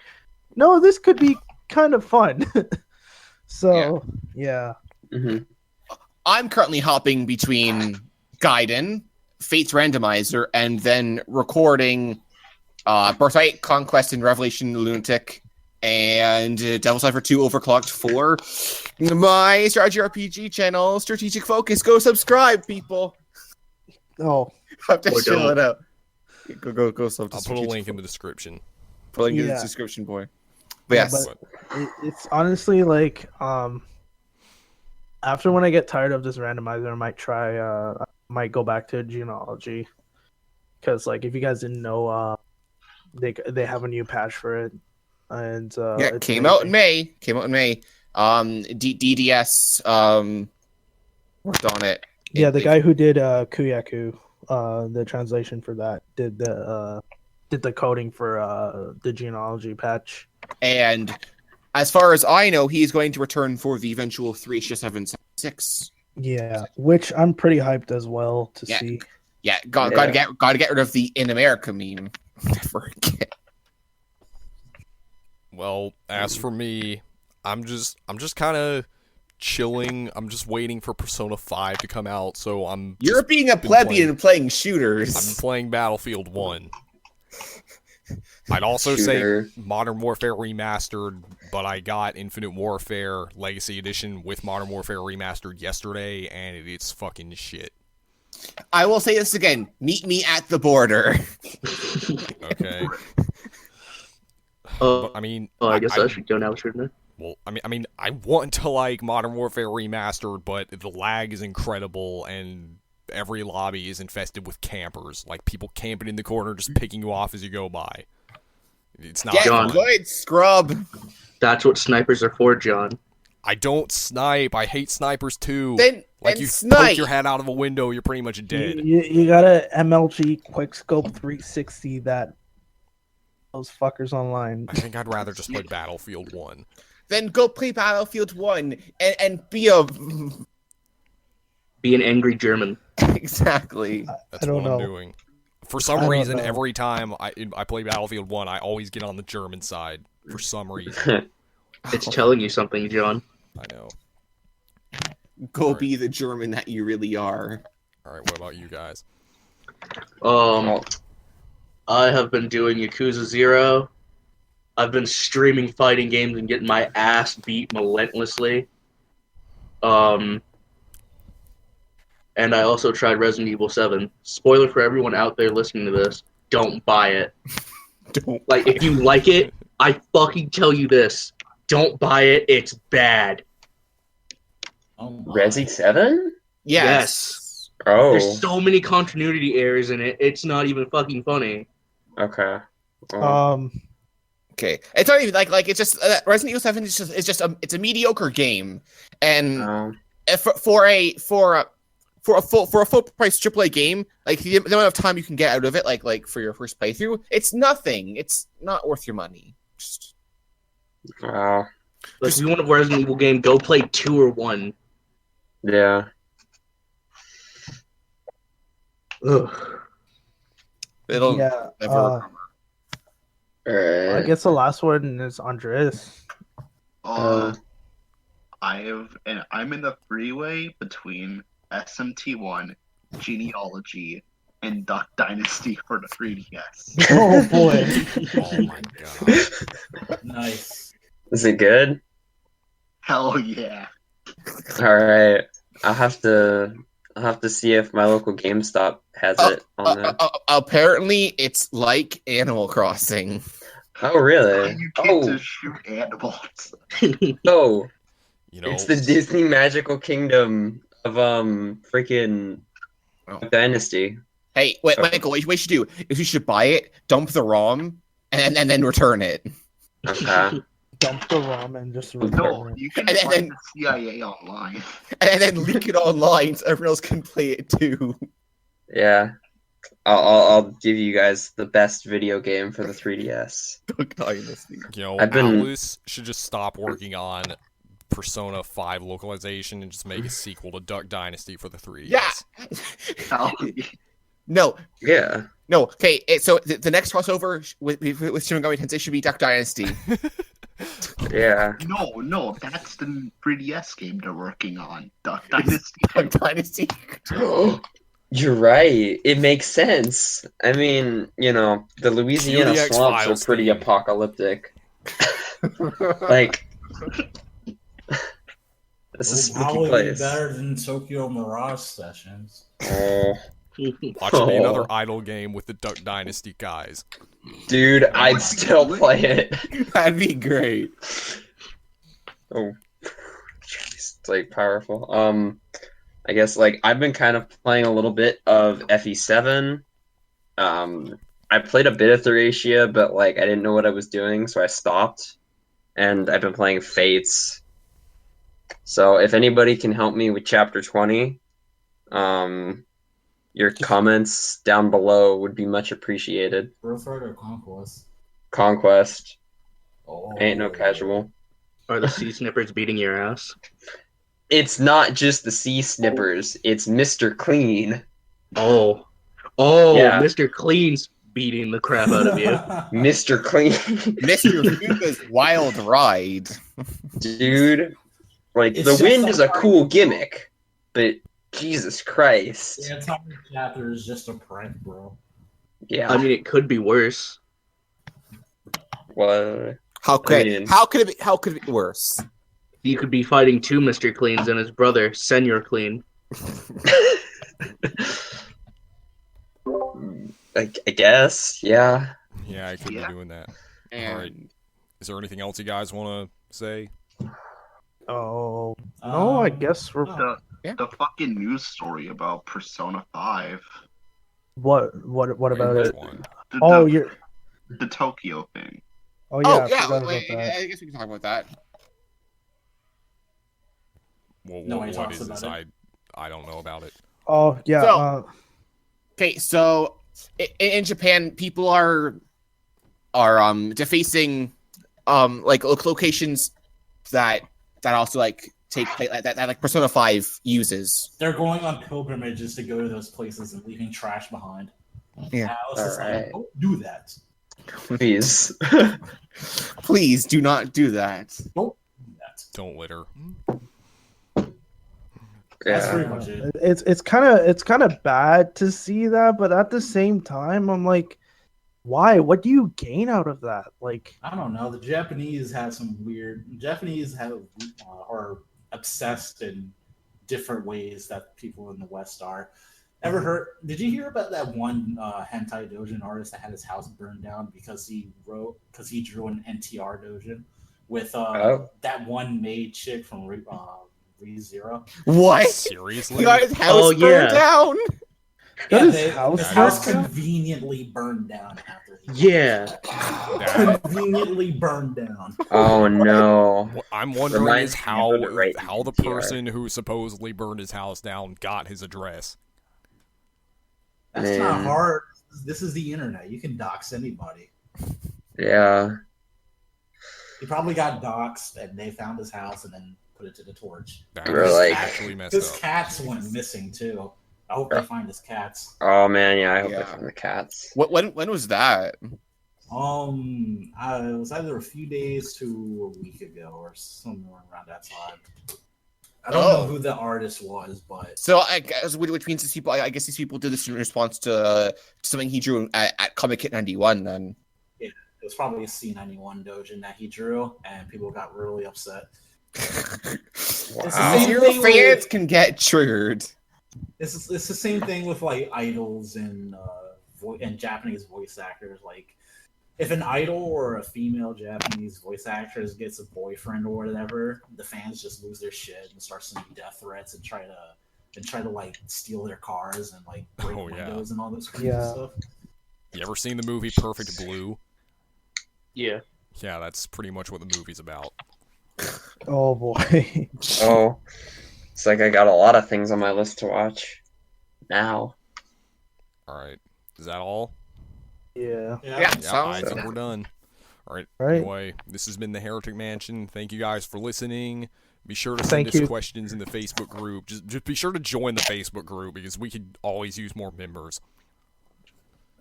no, this could be kind of fun. So, yeah. Mm-hmm. I'm currently hopping between Gaiden, Fates Randomizer, and then recording Birthright, Conquest, and Revelation Lunatic, and Devil's Cipher 2 Overclocked 4. My strategy RPG channel, Strategic Focus. Go subscribe, people. Oh, I'm just chilling out. Go sub. I'll put a link in the description. Put a link in the description, boy. But yes. But it's honestly like, after when I get tired of this randomizer, I might try, might go back to genealogy. Because, like, if you guys didn't know, they have a new patch for it. And it came out in May. DDS worked on it. Yeah, the guy who did Kuyaku, the translation for that, did the coding for the genealogy patch. And as far as I know, he's going to return for the eventual 3.7.6. Yeah, which I'm pretty hyped as well to see. Yeah, gotta get rid of the in America meme. Never again. Well, as for me, I'm just kind of chilling. I'm just waiting for Persona 5 to come out, so You're being a plebeian and playing shooters. I'm playing Battlefield 1. I'd also say Modern Warfare Remastered, but I got Infinite Warfare Legacy Edition with Modern Warfare Remastered yesterday, and it's fucking shit. I will say this again. Meet me at the border. Okay. But, I mean, I guess I should go now, shouldn't I? Well, I mean, I want to like Modern Warfare Remastered, but the lag is incredible, and every lobby is infested with campers. Like, people camping in the corner, just picking you off as you go by. It's not fun. Good, scrub. That's what snipers are for, John. I don't snipe. I hate snipers too. Then you snipe. poke your head out of a window, you're pretty much dead. You got a MLG Quickscope 360 that those fuckers online. I think I'd rather just play Battlefield 1. Then go play Battlefield 1 and be an angry German. Exactly. That's what I'm doing. For some reason, every time I play Battlefield 1, I always get on the German side. For some reason. It's telling you something, John. I know. Go be the German that you really are. Alright, what about you guys? I have been doing Yakuza 0. I've been streaming fighting games and getting my ass beat relentlessly. And I also tried Resident Evil 7. Spoiler for everyone out there listening to this, don't buy it. If you like it, I fucking tell you this. Don't buy it, it's bad. Resi 7? Yes. Oh. There's so many continuity errors in it, it's not even fucking funny. Okay. Okay. It's not even like it's just Resident Evil 7 is just a mediocre game. And for a full price AAA game, like the amount of time you can get out of it, like for your first playthrough, it's nothing. It's not worth your money. Just Wow. If you want a Resident Evil game, go play 2 or 1. Yeah. Ugh. It'll never. I guess the last one is Andres. I'm in the freeway between SMT1, Genealogy, and Duck Dynasty for the 3DS. Oh boy! Oh my god! Nice. Is it good? Hell yeah! All right. I'll have to see if my local GameStop has it on there. Apparently, it's like Animal Crossing. Oh really? You get to shoot animals. Oh. You know, it's the Disney Magical Kingdom of freaking Dynasty. Hey, wait, Michael, what you should do is you should buy it, dump the ROM, and then return it. Okay. Dump the ROM and just No, you can find the CIA online. And then leak it online so everyone else can play it too. Yeah. I'll give you guys the best video game for the 3DS. You know, I've been... Atlus should just stop working on Persona 5 localization and just make a sequel to Duck Dynasty for the 3DS. Yeah. No. Yeah. No, okay. So the next crossover with Shin Megami Tensei should be Duck Dynasty. Yeah. No, that's the 3DS game they're working on. Duck Dynasty. Duck Dynasty. You're right. It makes sense. I mean, the Louisiana QDX swamps are Files pretty theme. apocalyptic. Like, it's a It'll spooky probably be place. better than Tokyo Mirage Sessions. Oh, Watch it be another idle game with the Duck Dynasty guys. dude, I'd still play it. That'd be great. Oh, jeez, it's like powerful. I guess I've been kind of playing a little bit of FE7. I played a bit of Thracia, but I didn't know what I was doing, so I stopped. And I've been playing Fates. So if anybody can help me with Chapter 20, your comments down below would be much appreciated. Birthright or Conquest? Conquest Oh. ain't no casual. Are the sea snippers beating your ass? It's not just the sea snippers, it's Mr. Clean. Oh, Yeah. Mr. Clean's beating the crap out of you. Mr. Clean. Mr. Fuga's Wild Ride. Dude, It's the just wind is a like- cool gimmick, but Jesus Christ. The entire chapter is just a prank, bro. Yeah. I mean, it could be worse. Well, How could I mean- how could it be worse? You could be fighting two Mr. Cleans and his brother, Senor Clean. I guess, yeah. Yeah, I could Yeah. be doing that. And Alright. Is there anything else you guys want to say? Oh no, I guess we're The fucking news story about Persona 5. what about Which it? one? The, Oh, the, you're. the Tokyo thing. Oh yeah, oh I yeah, forgot about wait, that. I guess we can talk about that. Well, Nobody what talks is this? about I don't know about it. Oh yeah. So- Okay, so in Japan, people are defacing locations that also take place that Persona 5 uses. They're going on pilgrimages to go to those places and leaving trash behind. Yeah. Alice is Alright. like, don't do that. Please. Please do not do that. Don't do that. Don't litter. That's Yeah. pretty much it. It's kind of bad to see that, but at the same time, I'm like, why? What do you gain out of that? Like, I don't know. The Japanese have some weird. Japanese have are obsessed in different ways that people in the West are. Ever heard? Did you hear about that one hentai doujin artist that had his house burned down because he drew an NTR doujin with that one maid chick from ReZero? What? Seriously? He got his house Oh, burned yeah. down? Got his his house house burned down? conveniently burned down after he Yeah. That- conveniently burned down. Oh no. what I'm wondering Reminds is me how of the right how the NTR. person who supposedly burned his house down got his address. That's not Man. hard. This is the internet. You can dox anybody. Yeah. He probably got doxxed, and they found his house and then put it to the torch. That We're is like- actually messed His up. cats went missing too. I hope they find his cats. Oh man, yeah, I hope Yeah. I find the cats. When was that? It was either a few days to a week ago or somewhere around that time. I don't know who the artist was, but So I guess which means these people. I guess these people did this in response to something he drew at Comic Kit 91. Then it was probably a C91 doujin that he drew, and people got really upset. It's the Wow. same your thing fans with- can get triggered. It's the same thing with like idols and and Japanese voice actors. Like, if an idol or a female Japanese voice actress gets a boyfriend or whatever, the fans just lose their shit and start sending death threats and try to like steal their cars and like break Oh, yeah. windows and all this crazy Yeah. stuff. You ever seen the movie Perfect Blue? Yeah. Yeah, that's pretty much what the movie's about. oh boy. Oh. It's like I got a lot of things on my list to watch now. Alright. Is that all? Yeah. Yeah, Yeah, sounds I think we're done. Alright. Right. Anyway, this has been the Heretic Mansion. Thank you guys for listening. Be sure to send Thank us you. questions in the Facebook group. Just be sure to join the Facebook group because we could always use more members.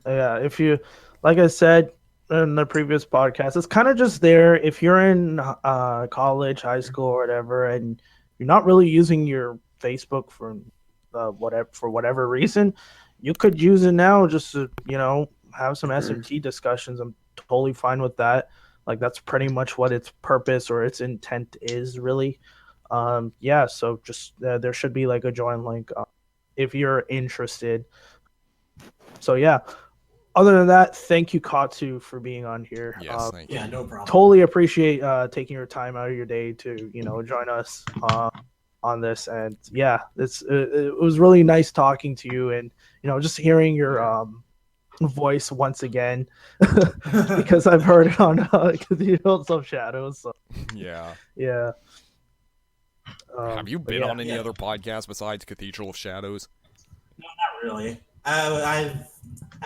Yeah, if you, like I said in the previous podcast, it's kind of just there if you're in college, high school, or whatever, and you're not really using your Facebook for whatever reason, you could use it now just to have some SMT discussions. I'm totally fine with that. Like that's pretty much what its purpose or its intent is, really. Yeah, so just there should be like a join link if you're interested. So yeah. Other than that, thank you, Katsu, for being on here. Yes, thank you. Yeah, no problem. Totally appreciate taking your time out of your day to join us on this. And yeah, it was really nice talking to you, and just hearing your voice once again because I've heard it on Cathedral of Shadows. So Yeah. yeah. Have you been on any other podcasts besides Cathedral of Shadows? No, not really. I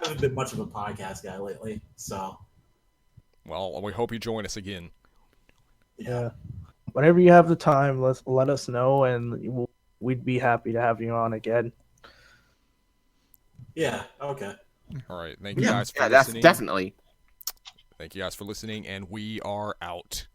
haven't been much of a podcast guy lately, so. Well, we hope you join us again. Yeah. Whenever you have the time, let us know, and we'd be happy to have you on again. Yeah. Okay. All right. Thank you guys for listening. Definitely. Thank you guys for listening, and we are out.